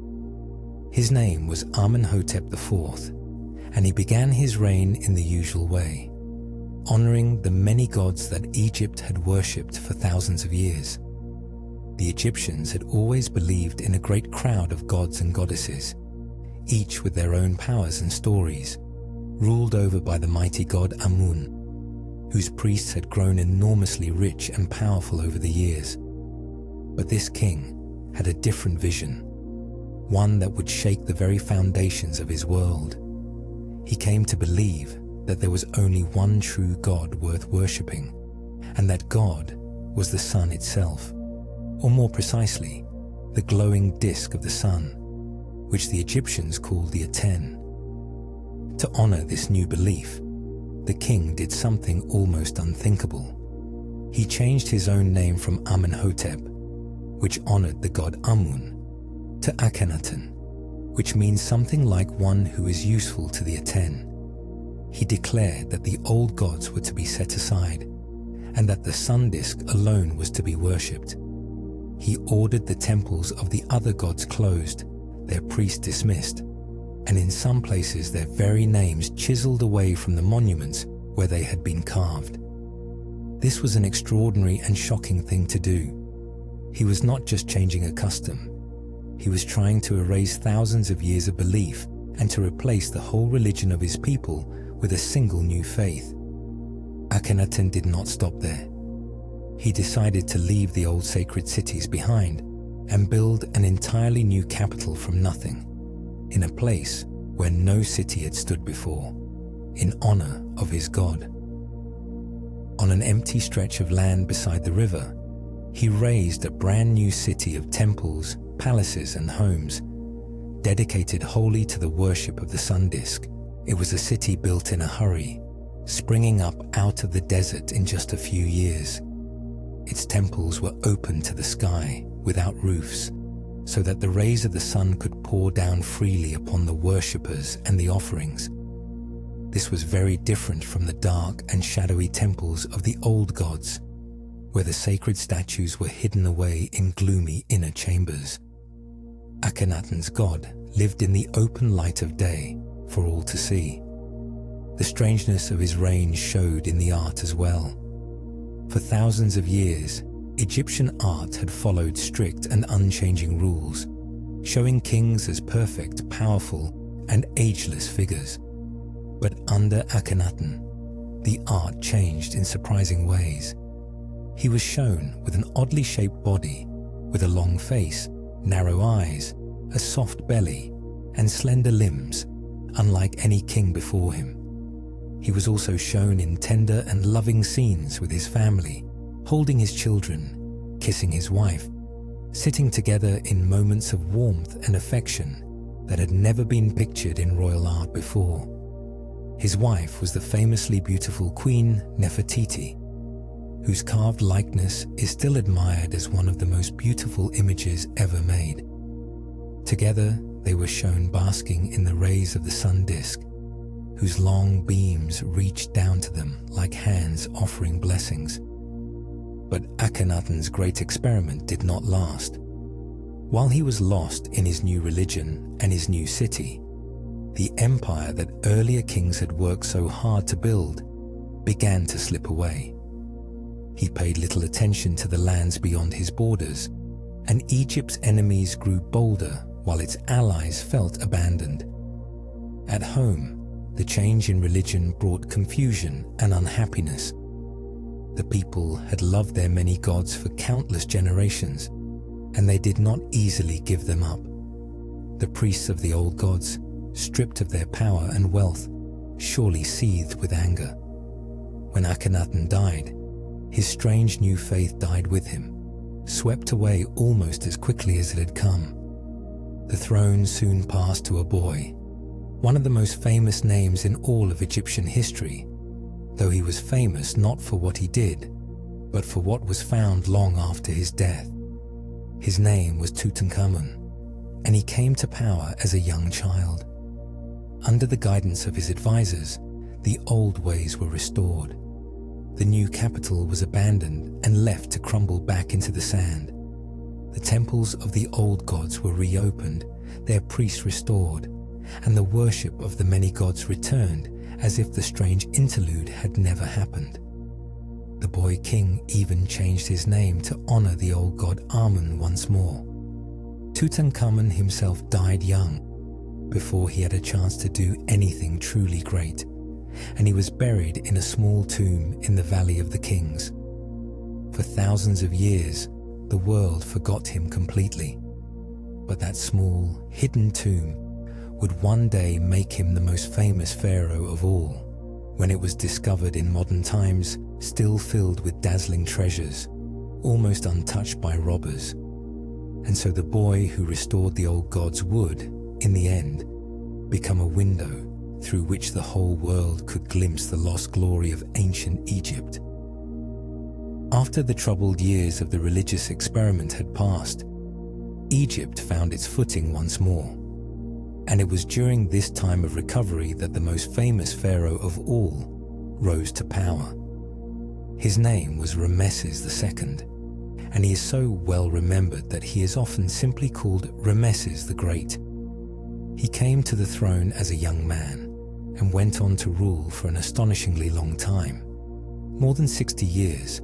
His name was Amenhotep IV, and he began his reign in the usual way, honoring the many gods that Egypt had worshipped for thousands of years. The Egyptians had always believed in a great crowd of gods and goddesses, each with their own powers and stories, ruled over by the mighty god Amun, whose priests had grown enormously rich and powerful over the years. But this king had a different vision, one that would shake the very foundations of his world. He came to believe that there was only one true God worth worshipping, and that God was the sun itself, or more precisely, the glowing disk of the sun, which the Egyptians called the Aten. To honor this new belief, the king did something almost unthinkable. He changed his own name from Amenhotep, which honored the god Amun, to Akhenaten, which means something like one who is useful to the Aten. He declared that the old gods were to be set aside, and that the sun disk alone was to be worshipped. He ordered the temples of the other gods closed, their priests dismissed, and in some places their very names chiseled away from the monuments where they had been carved. This was an extraordinary and shocking thing to do. He was not just changing a custom. He was trying to erase thousands of years of belief and to replace the whole religion of his people with a single new faith. Akhenaten did not stop there. He decided to leave the old sacred cities behind and build an entirely new capital from nothing, in a place where no city had stood before, in honor of his god. On an empty stretch of land beside the river, he raised a brand new city of temples, palaces, and homes, dedicated wholly to the worship of the sun disk. It was a city built in a hurry, springing up out of the desert in just a few years. Its temples were open to the sky, without roofs, so that the rays of the sun could pour down freely upon the worshippers and the offerings. This was very different from the dark and shadowy temples of the old gods, where the sacred statues were hidden away in gloomy inner chambers. Akhenaten's god lived in the open light of day for all to see. The strangeness of his reign showed in the art as well. For thousands of years, Egyptian art had followed strict and unchanging rules, showing kings as perfect, powerful, and ageless figures. But under Akhenaten, the art changed in surprising ways. He was shown with an oddly shaped body, with a long face, narrow eyes, a soft belly, and slender limbs, unlike any king before him. He was also shown in tender and loving scenes with his family, holding his children, kissing his wife, sitting together in moments of warmth and affection that had never been pictured in royal art before. His wife was the famously beautiful Queen Nefertiti, whose carved likeness is still admired as one of the most beautiful images ever made. Together, they were shown basking in the rays of the sun disk, whose long beams reached down to them like hands offering blessings. But Akhenaten's great experiment did not last. While he was lost in his new religion and his new city, the empire that earlier kings had worked so hard to build began to slip away. He paid little attention to the lands beyond his borders, and Egypt's enemies grew bolder while its allies felt abandoned. At home, the change in religion brought confusion and unhappiness. The people had loved their many gods for countless generations, and they did not easily give them up. The priests of the old gods, stripped of their power and wealth, surely seethed with anger. When Akhenaten died, his strange new faith died with him, swept away almost as quickly as it had come. The throne soon passed to a boy, one of the most famous names in all of Egyptian history, though he was famous not for what he did, but for what was found long after his death. His name was Tutankhamun, and he came to power as a young child. Under the guidance of his advisors, the old ways were restored. The new capital was abandoned and left to crumble back into the sand. The temples of the old gods were reopened, their priests restored, and the worship of the many gods returned as if the strange interlude had never happened. The boy king even changed his name to honor the old god Amun once more. Tutankhamun himself died young, before he had a chance to do anything truly great, and he was buried in a small tomb in the Valley of the Kings. For thousands of years, the world forgot him completely, but that small, hidden tomb would one day make him the most famous pharaoh of all, when it was discovered in modern times, still filled with dazzling treasures, almost untouched by robbers. And so the boy who restored the old gods would, in the end, become a window through which the whole world could glimpse the lost glory of ancient Egypt. After the troubled years of the religious experiment had passed, Egypt found its footing once more. And it was during this time of recovery that the most famous pharaoh of all rose to power. His name was Ramesses II, and he is so well remembered that he is often simply called Ramesses the Great. He came to the throne as a young man and went on to rule for an astonishingly long time, more than 60 years,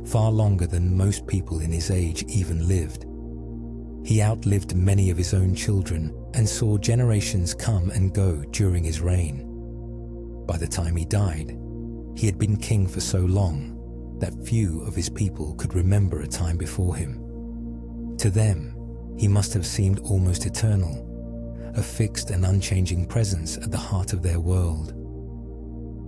far longer than most people in his age even lived. He outlived many of his own children and saw generations come and go during his reign. By the time he died, he had been king for so long that few of his people could remember a time before him. To them, he must have seemed almost eternal, a fixed and unchanging presence at the heart of their world.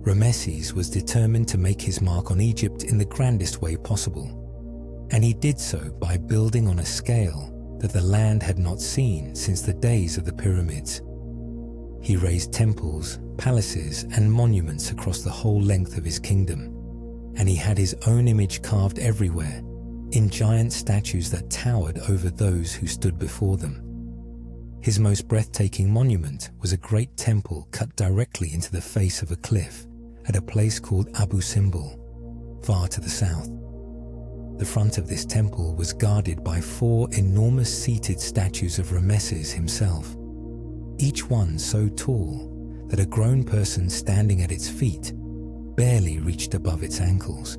Ramesses was determined to make his mark on Egypt in the grandest way possible, and he did so by building on a scale that the land had not seen since the days of the pyramids. He raised temples, palaces, and monuments across the whole length of his kingdom, and he had his own image carved everywhere, in giant statues that towered over those who stood before them. His most breathtaking monument was a great temple cut directly into the face of a cliff at a place called Abu Simbel, far to the south. The front of this temple was guarded by 4 enormous seated statues of Ramesses himself, each one so tall that a grown person standing at its feet barely reached above its ankles.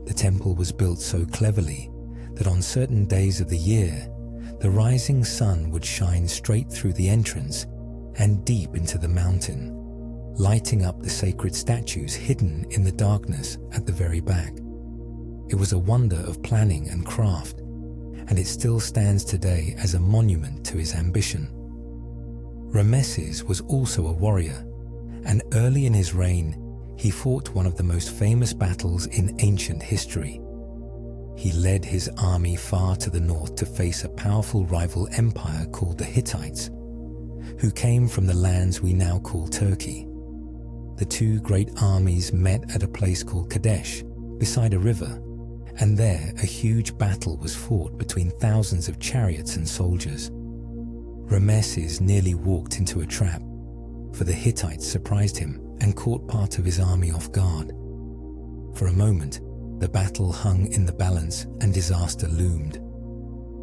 The temple was built so cleverly that on certain days of the year, the rising sun would shine straight through the entrance and deep into the mountain, lighting up the sacred statues hidden in the darkness at the very back. It was a wonder of planning and craft, and it still stands today as a monument to his ambition. Ramesses was also a warrior, and early in his reign, he fought one of the most famous battles in ancient history. He led his army far to the north to face a powerful rival empire called the Hittites, who came from the lands we now call Turkey. The 2 great armies met at a place called Kadesh, beside a river, and there a huge battle was fought between thousands of chariots and soldiers. Ramesses nearly walked into a trap, for the Hittites surprised him and caught part of his army off guard. For a moment, the battle hung in the balance and disaster loomed.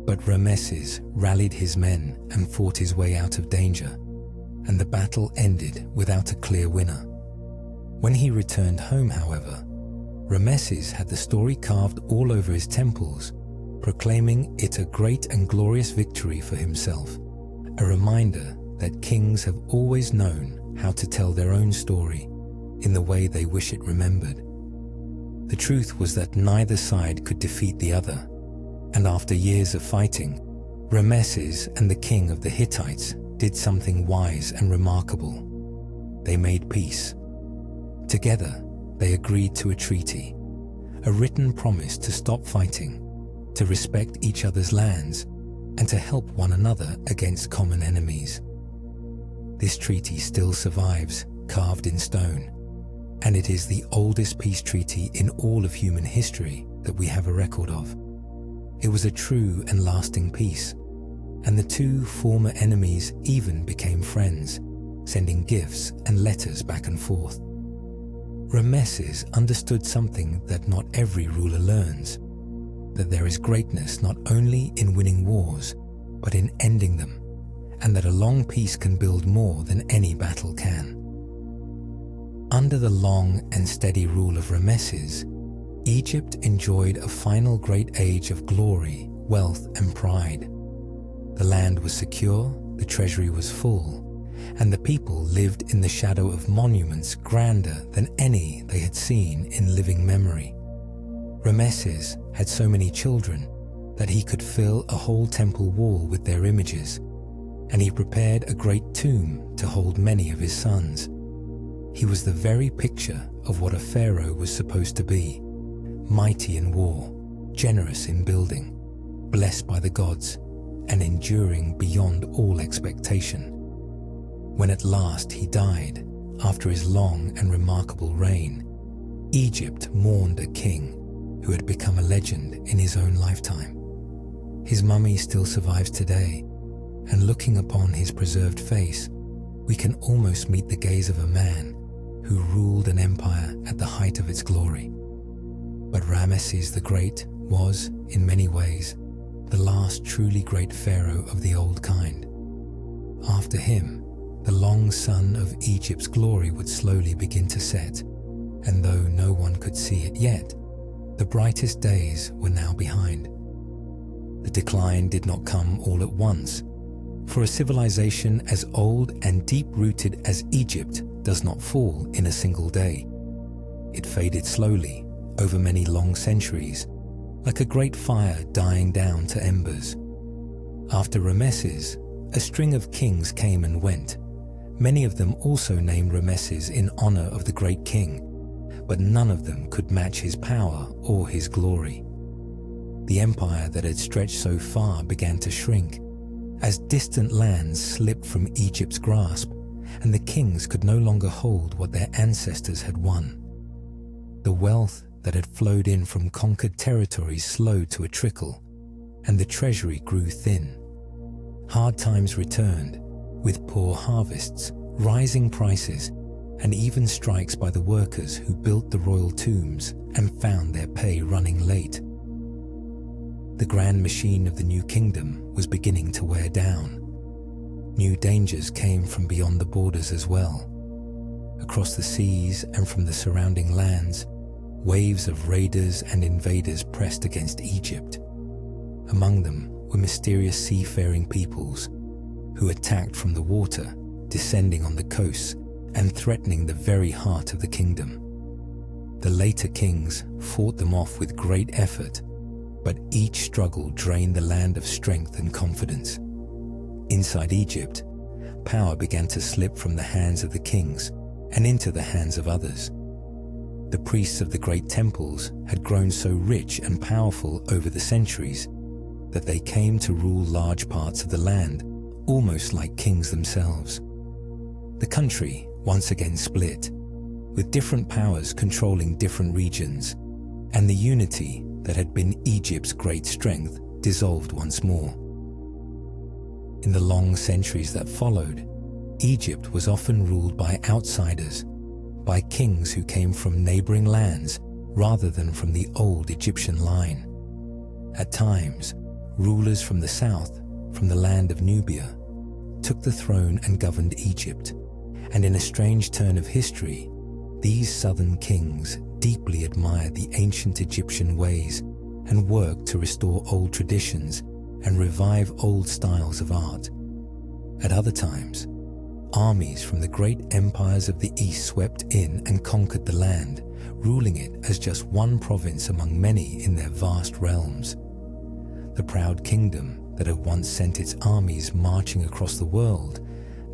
But Ramesses rallied his men and fought his way out of danger, and the battle ended without a clear winner. When he returned home, however, Rameses had the story carved all over his temples, proclaiming it a great and glorious victory for himself, a reminder that kings have always known how to tell their own story in the way they wish it remembered. The truth was that neither side could defeat the other, and after years of fighting, Rameses and the king of the Hittites did something wise and remarkable. They made peace. Together, they agreed to a treaty, a written promise to stop fighting, to respect each other's lands, and to help one another against common enemies. This treaty still survives, carved in stone, and it is the oldest peace treaty in all of human history that we have a record of. It was a true and lasting peace, and the two former enemies even became friends, sending gifts and letters back and forth. Rameses understood something that not every ruler learns, that there is greatness not only in winning wars, but in ending them, and that a long peace can build more than any battle can. Under the long and steady rule of Rameses, Egypt enjoyed a final great age of glory, wealth, and pride. The land was secure, the treasury was full, and the people lived in the shadow of monuments grander than any they had seen in living memory. Rameses had so many children that he could fill a whole temple wall with their images, and he prepared a great tomb to hold many of his sons. He was the very picture of what a pharaoh was supposed to be: mighty in war, generous in building, blessed by the gods, and enduring beyond all expectation. When at last he died, after his long and remarkable reign, Egypt mourned a king who had become a legend in his own lifetime. His mummy still survives today, and looking upon his preserved face, we can almost meet the gaze of a man who ruled an empire at the height of its glory. But Rameses the Great was, in many ways, the last truly great pharaoh of the old kind. After him, the long sun of Egypt's glory would slowly begin to set, and though no one could see it yet, the brightest days were now behind. The decline did not come all at once, for a civilization as old and deep-rooted as Egypt does not fall in a single day. It faded slowly, over many long centuries, like a great fire dying down to embers. After Rameses, a string of kings came and went, many of them also named Rameses in honor of the great king, but none of them could match his power or his glory. The empire that had stretched so far began to shrink, as distant lands slipped from Egypt's grasp, and the kings could no longer hold what their ancestors had won. The wealth that had flowed in from conquered territories slowed to a trickle, and the treasury grew thin. Hard times returned, with poor harvests, rising prices, and even strikes by the workers who built the royal tombs and found their pay running late. The grand machine of the new kingdom was beginning to wear down. New dangers came from beyond the borders as well. Across the seas and from the surrounding lands, waves of raiders and invaders pressed against Egypt. Among them were mysterious seafaring peoples who attacked from the water, descending on the coasts and threatening the very heart of the kingdom. The later kings fought them off with great effort, but each struggle drained the land of strength and confidence. Inside Egypt, power began to slip from the hands of the kings and into the hands of others. The priests of the great temples had grown so rich and powerful over the centuries that they came to rule large parts of the land, almost like kings themselves. The country once again split, with different powers controlling different regions, and the unity that had been Egypt's great strength dissolved once more. In the long centuries that followed, Egypt was often ruled by outsiders, by kings who came from neighboring lands rather than from the old Egyptian line. At times, rulers from the south, from the land of Nubia, took the throne and governed Egypt, and in a strange turn of history, these southern kings deeply admired the ancient Egyptian ways and worked to restore old traditions and revive old styles of art. At other times, armies from the great empires of the East swept in and conquered the land, ruling it as just one province among many in their vast realms. The proud kingdom that had once sent its armies marching across the world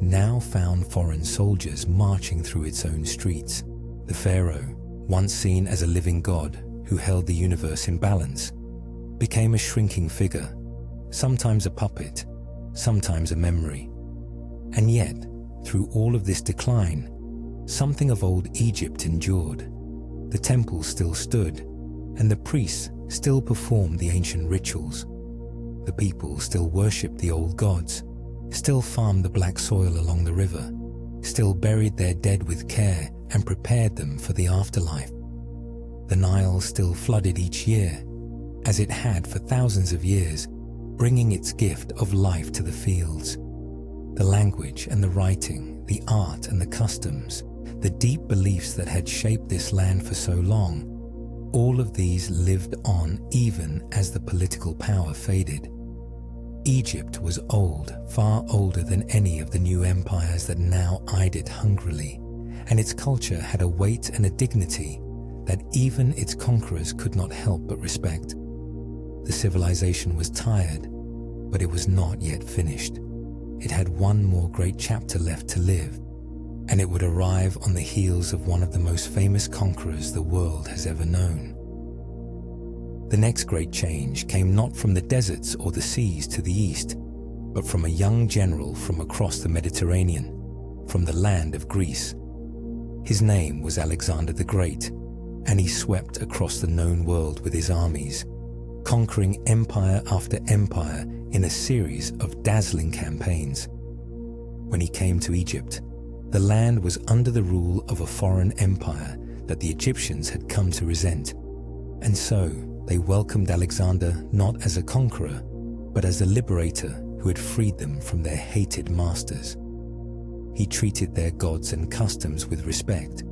now found foreign soldiers marching through its own streets. The pharaoh, once seen as a living god who held the universe in balance, became a shrinking figure, sometimes a puppet, sometimes a memory. And yet, through all of this decline, something of old Egypt endured. The temples still stood, and the priests still performed the ancient rituals. The people still worshipped the old gods, still farmed the black soil along the river, still buried their dead with care and prepared them for the afterlife. The Nile still flooded each year, as it had for thousands of years, bringing its gift of life to the fields. The language and the writing, the art and the customs, the deep beliefs that had shaped this land for so long, all of these lived on even as the political power faded. Egypt was old, far older than any of the new empires that now eyed it hungrily, and its culture had a weight and a dignity that even its conquerors could not help but respect. The civilization was tired, but it was not yet finished. It had one more great chapter left to live, and it would arrive on the heels of one of the most famous conquerors the world has ever known. The next great change came not from the deserts or the seas to the east, but from a young general from across the Mediterranean, from the land of Greece. His name was Alexander the Great, and he swept across the known world with his armies, conquering empire after empire in a series of dazzling campaigns. When he came to Egypt, the land was under the rule of a foreign empire that the Egyptians had come to resent, and so they welcomed Alexander not as a conqueror, but as a liberator who had freed them from their hated masters. He treated their gods and customs with respect,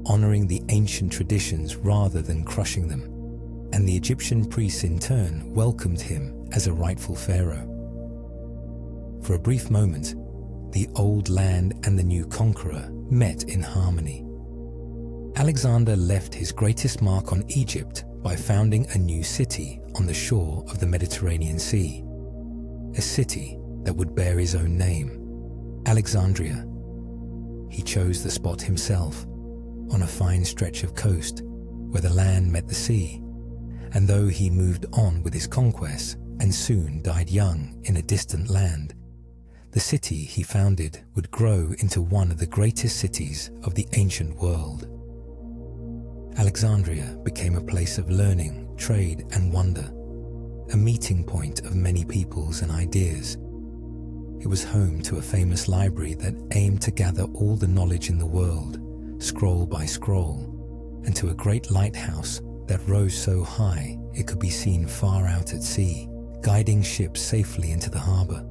honoring the ancient traditions rather than crushing them, and the Egyptian priests in turn welcomed him as a rightful pharaoh. For a brief moment, the old land and the new conqueror met in harmony. Alexander left his greatest mark on Egypt by founding a new city on the shore of the Mediterranean Sea, a city that would bear his own name, Alexandria. He chose the spot himself, on a fine stretch of coast where the land met the sea, and though he moved on with his conquests and soon died young in a distant land, the city he founded would grow into one of the greatest cities of the ancient world. Alexandria became a place of learning, trade, and wonder, a meeting point of many peoples and ideas. It was home to a famous library that aimed to gather all the knowledge in the world, scroll by scroll, and to a great lighthouse that rose so high it could be seen far out at sea, guiding ships safely into the harbor.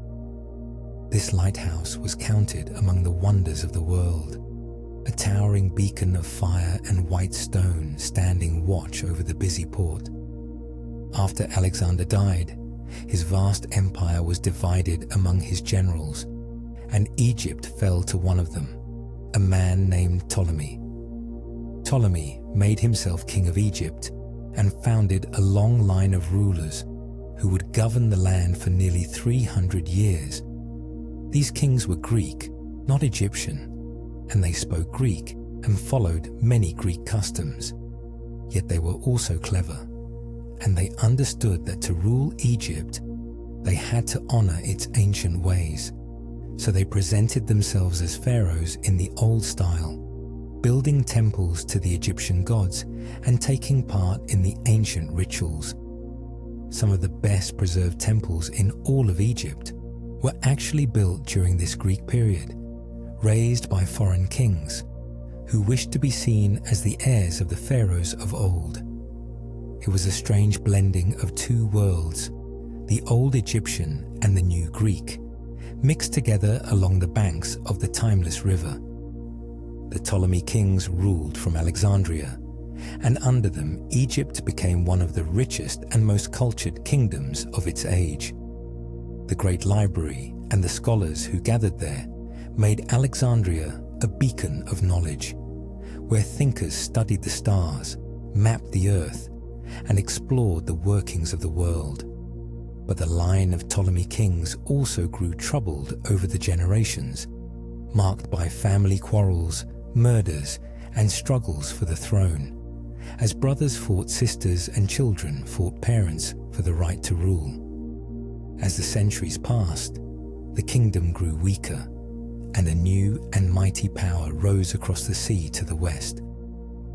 This lighthouse was counted among the wonders of the world, a towering beacon of fire and white stone standing watch over the busy port. After Alexander died, his vast empire was divided among his generals, and Egypt fell to one of them, a man named Ptolemy. Ptolemy made himself king of Egypt and founded a long line of rulers who would govern the land for nearly 300 years. These kings were Greek, not Egyptian, and they spoke Greek and followed many Greek customs. Yet they were also clever, and they understood that to rule Egypt, they had to honor its ancient ways. So they presented themselves as pharaohs in the old style, building temples to the Egyptian gods and taking part in the ancient rituals. Some of the best preserved temples in all of Egypt were actually built during this Greek period, raised by foreign kings who wished to be seen as the heirs of the pharaohs of old. It was a strange blending of two worlds, the old Egyptian and the new Greek, mixed together along the banks of the timeless river. The Ptolemy kings ruled from Alexandria, and under them Egypt became one of the richest and most cultured kingdoms of its age. The great library and the scholars who gathered there made Alexandria a beacon of knowledge, where thinkers studied the stars, mapped the earth, and explored the workings of the world. But the line of Ptolemy kings also grew troubled over the generations, marked by family quarrels, murders, and struggles for the throne, as brothers fought sisters and children fought parents for the right to rule. As the centuries passed, the kingdom grew weaker, and a new and mighty power rose across the sea to the west,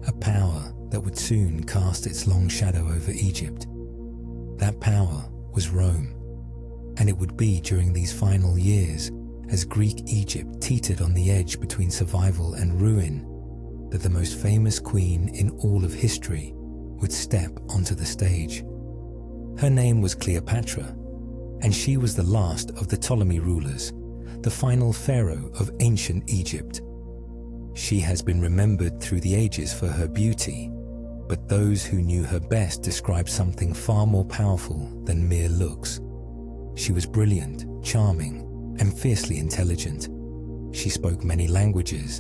a power that would soon cast its long shadow over Egypt. That power was Rome, and it would be during these final years, as Greek Egypt teetered on the edge between survival and ruin, that the most famous queen in all of history would step onto the stage. Her name was Cleopatra, and she was the last of the Ptolemy rulers, the final pharaoh of ancient Egypt. She has been remembered through the ages for her beauty, but those who knew her best described something far more powerful than mere looks. She was brilliant, charming, and fiercely intelligent. She spoke many languages,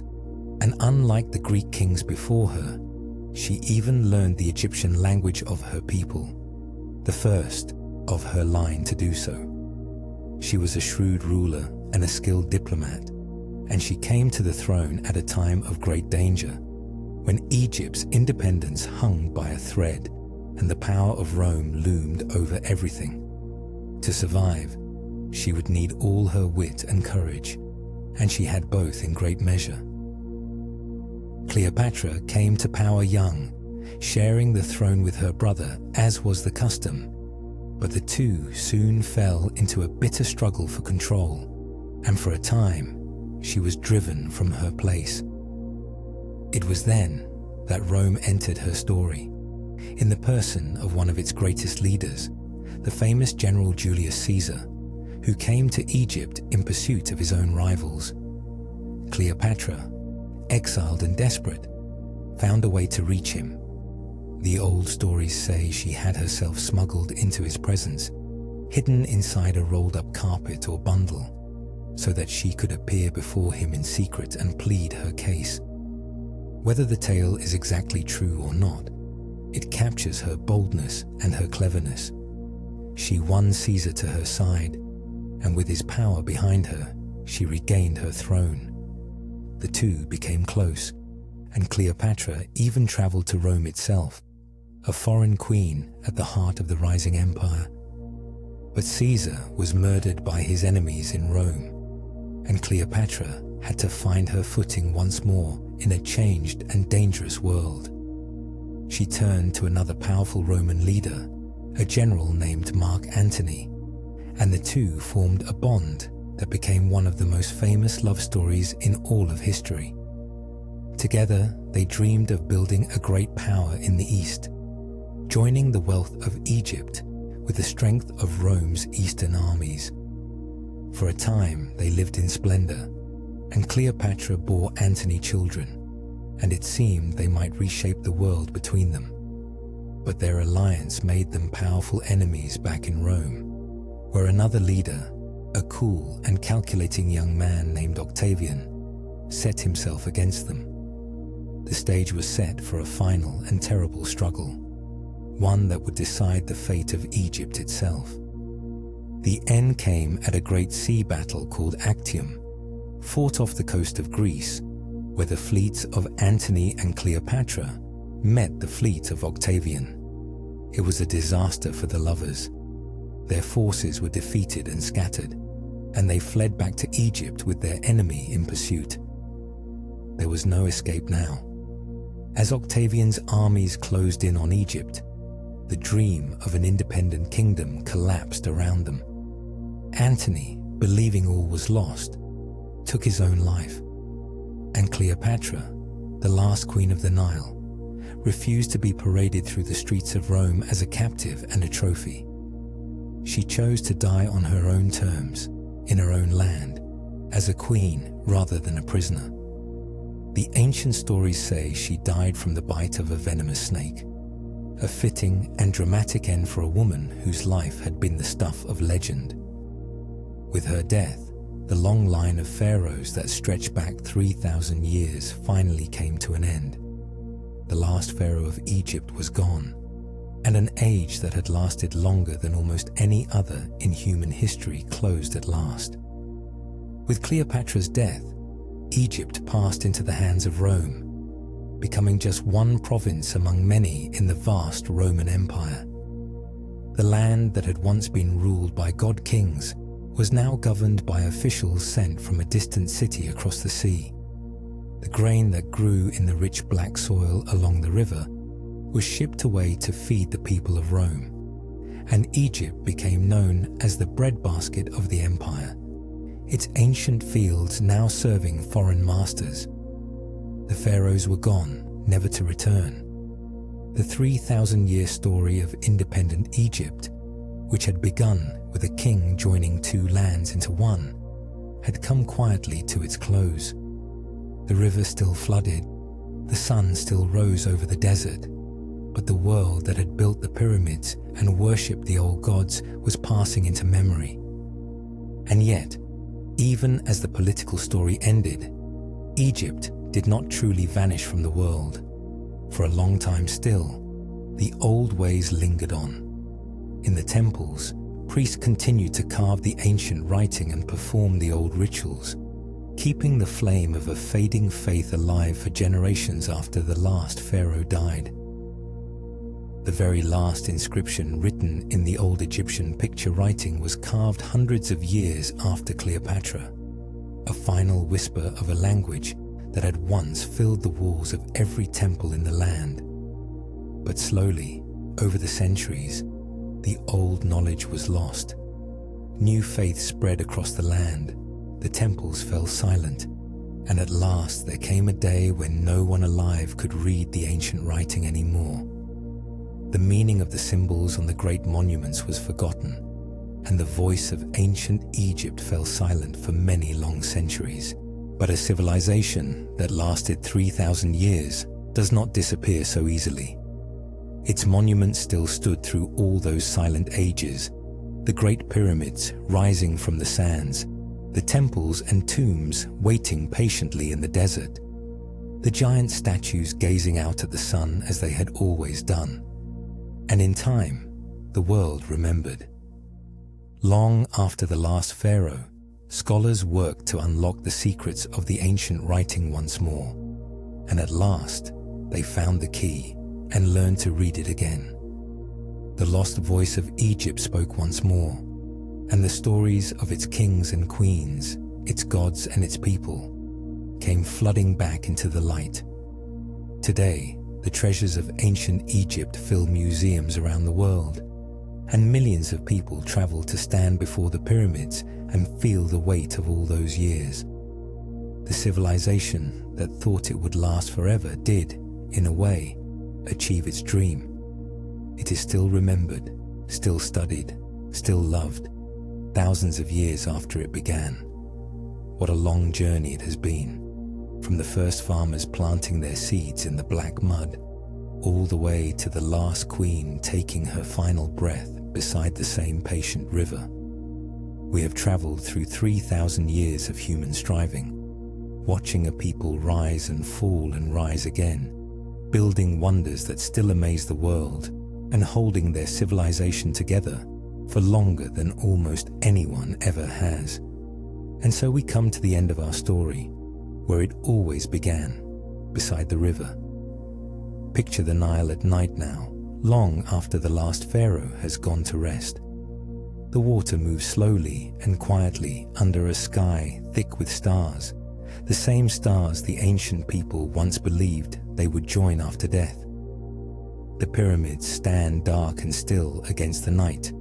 and unlike the Greek kings before her, she even learned the Egyptian language of her people, the first of her line to do so. She was a shrewd ruler and a skilled diplomat, and she came to the throne at a time of great danger, when Egypt's independence hung by a thread and the power of Rome loomed over everything. To survive, she would need all her wit and courage, and she had both in great measure. Cleopatra came to power young, sharing the throne with her brother, as was the custom, but the two soon fell into a bitter struggle for control, and for a time, she was driven from her place. It was then that Rome entered her story, in the person of one of its greatest leaders, the famous general Julius Caesar, who came to Egypt in pursuit of his own rivals. Cleopatra, exiled and desperate, found a way to reach him. The old stories say she had herself smuggled into his presence, hidden inside a rolled-up carpet or bundle, so that she could appear before him in secret and plead her case. Whether the tale is exactly true or not, it captures her boldness and her cleverness. She won Caesar to her side, and with his power behind her, she regained her throne. The two became close, and Cleopatra even traveled to Rome itself, a foreign queen at the heart of the rising empire. But Caesar was murdered by his enemies in Rome, and Cleopatra had to find her footing once more in a changed and dangerous world. She turned to another powerful Roman leader, a general named Mark Antony, and the two formed a bond that became one of the most famous love stories in all of history. Together, they dreamed of building a great power in the East, joining the wealth of Egypt with the strength of Rome's eastern armies. For a time, they lived in splendor, and Cleopatra bore Antony children, and it seemed they might reshape the world between them. But their alliance made them powerful enemies back in Rome, where another leader, a cool and calculating young man named Octavian, set himself against them. The stage was set for a final and terrible struggle, one that would decide the fate of Egypt itself. The end came at a great sea battle called Actium, fought off the coast of Greece, where the fleets of Antony and Cleopatra met the fleet of Octavian. It was a disaster for the lovers. Their forces were defeated and scattered, and they fled back to Egypt with their enemy in pursuit. There was no escape now. As Octavian's armies closed in on Egypt, the dream of an independent kingdom collapsed around them. Antony, believing all was lost, took his own life, and Cleopatra, the last queen of the Nile, refused to be paraded through the streets of Rome as a captive and a trophy. She chose to die on her own terms, in her own land, as a queen rather than a prisoner. The ancient stories say she died from the bite of a venomous snake, a fitting and dramatic end for a woman whose life had been the stuff of legend. With her death, the long line of pharaohs that stretched back 3,000 years finally came to an end. The last pharaoh of Egypt was gone, and an age that had lasted longer than almost any other in human history closed at last. With Cleopatra's death, Egypt passed into the hands of Rome, becoming just one province among many in the vast Roman Empire. The land that had once been ruled by god-kings was now governed by officials sent from a distant city across the sea. The grain that grew in the rich black soil along the river was shipped away to feed the people of Rome, and Egypt became known as the breadbasket of the empire, its ancient fields now serving foreign masters. The pharaohs were gone, never to return. The 3,000-year story of independent Egypt, which had begun with a king joining two lands into one, had come quietly to its close. The river still flooded, the sun still rose over the desert, but the world that had built the pyramids and worshipped the old gods was passing into memory. And yet, even as the political story ended, Egypt did not truly vanish from the world. For a long time still, the old ways lingered on. In the temples, priests continued to carve the ancient writing and perform the old rituals, keeping the flame of a fading faith alive for generations after the last pharaoh died. The very last inscription written in the old Egyptian picture writing was carved hundreds of years after Cleopatra, a final whisper of a language that had once filled the walls of every temple in the land. But slowly, over the centuries, the old knowledge was lost. New faith spread across the land, the temples fell silent, and at last there came a day when no one alive could read the ancient writing anymore. The meaning of the symbols on the great monuments was forgotten, and the voice of ancient Egypt fell silent for many long centuries. But a civilization that lasted 3,000 years does not disappear so easily. Its monuments still stood through all those silent ages, the great pyramids rising from the sands, the temples and tombs waiting patiently in the desert, the giant statues gazing out at the sun as they had always done. And in time, the world remembered. Long after the last pharaoh, scholars worked to unlock the secrets of the ancient writing once more, and at last they found the key and learned to read it again. The lost voice of Egypt spoke once more, and the stories of its kings and queens, its gods and its people, came flooding back into the light. Today, the treasures of ancient Egypt fill museums around the world, and millions of people travel to stand before the pyramids and feel the weight of all those years. The civilization that thought it would last forever did, in a way, achieve its dream. It is still remembered, still studied, still loved, thousands of years after it began. What a long journey it has been, from the first farmers planting their seeds in the black mud, all the way to the last queen taking her final breath beside the same patient river. We have traveled through 3,000 years of human striving, watching a people rise and fall and rise again, building wonders that still amaze the world, and holding their civilization together for longer than almost anyone ever has. And so we come to the end of our story, where it always began, beside the river. Picture the Nile at night now, long after the last pharaoh has gone to rest. The water moves slowly and quietly under a sky thick with stars, the same stars the ancient people once believed they would join after death. The pyramids stand dark and still against the night,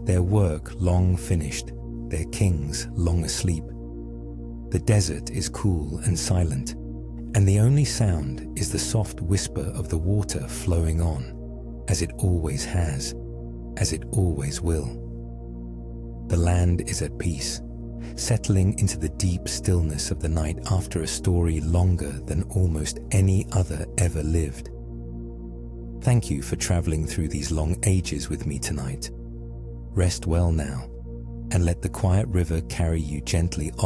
their work long finished, their kings long asleep. The desert is cool and silent, and the only sound is the soft whisper of the water flowing on, as it always has, as it always will. The land is at peace, settling into the deep stillness of the night after a story longer than almost any other ever lived. Thank you for traveling through these long ages with me tonight. Rest well now, and let the quiet river carry you gently off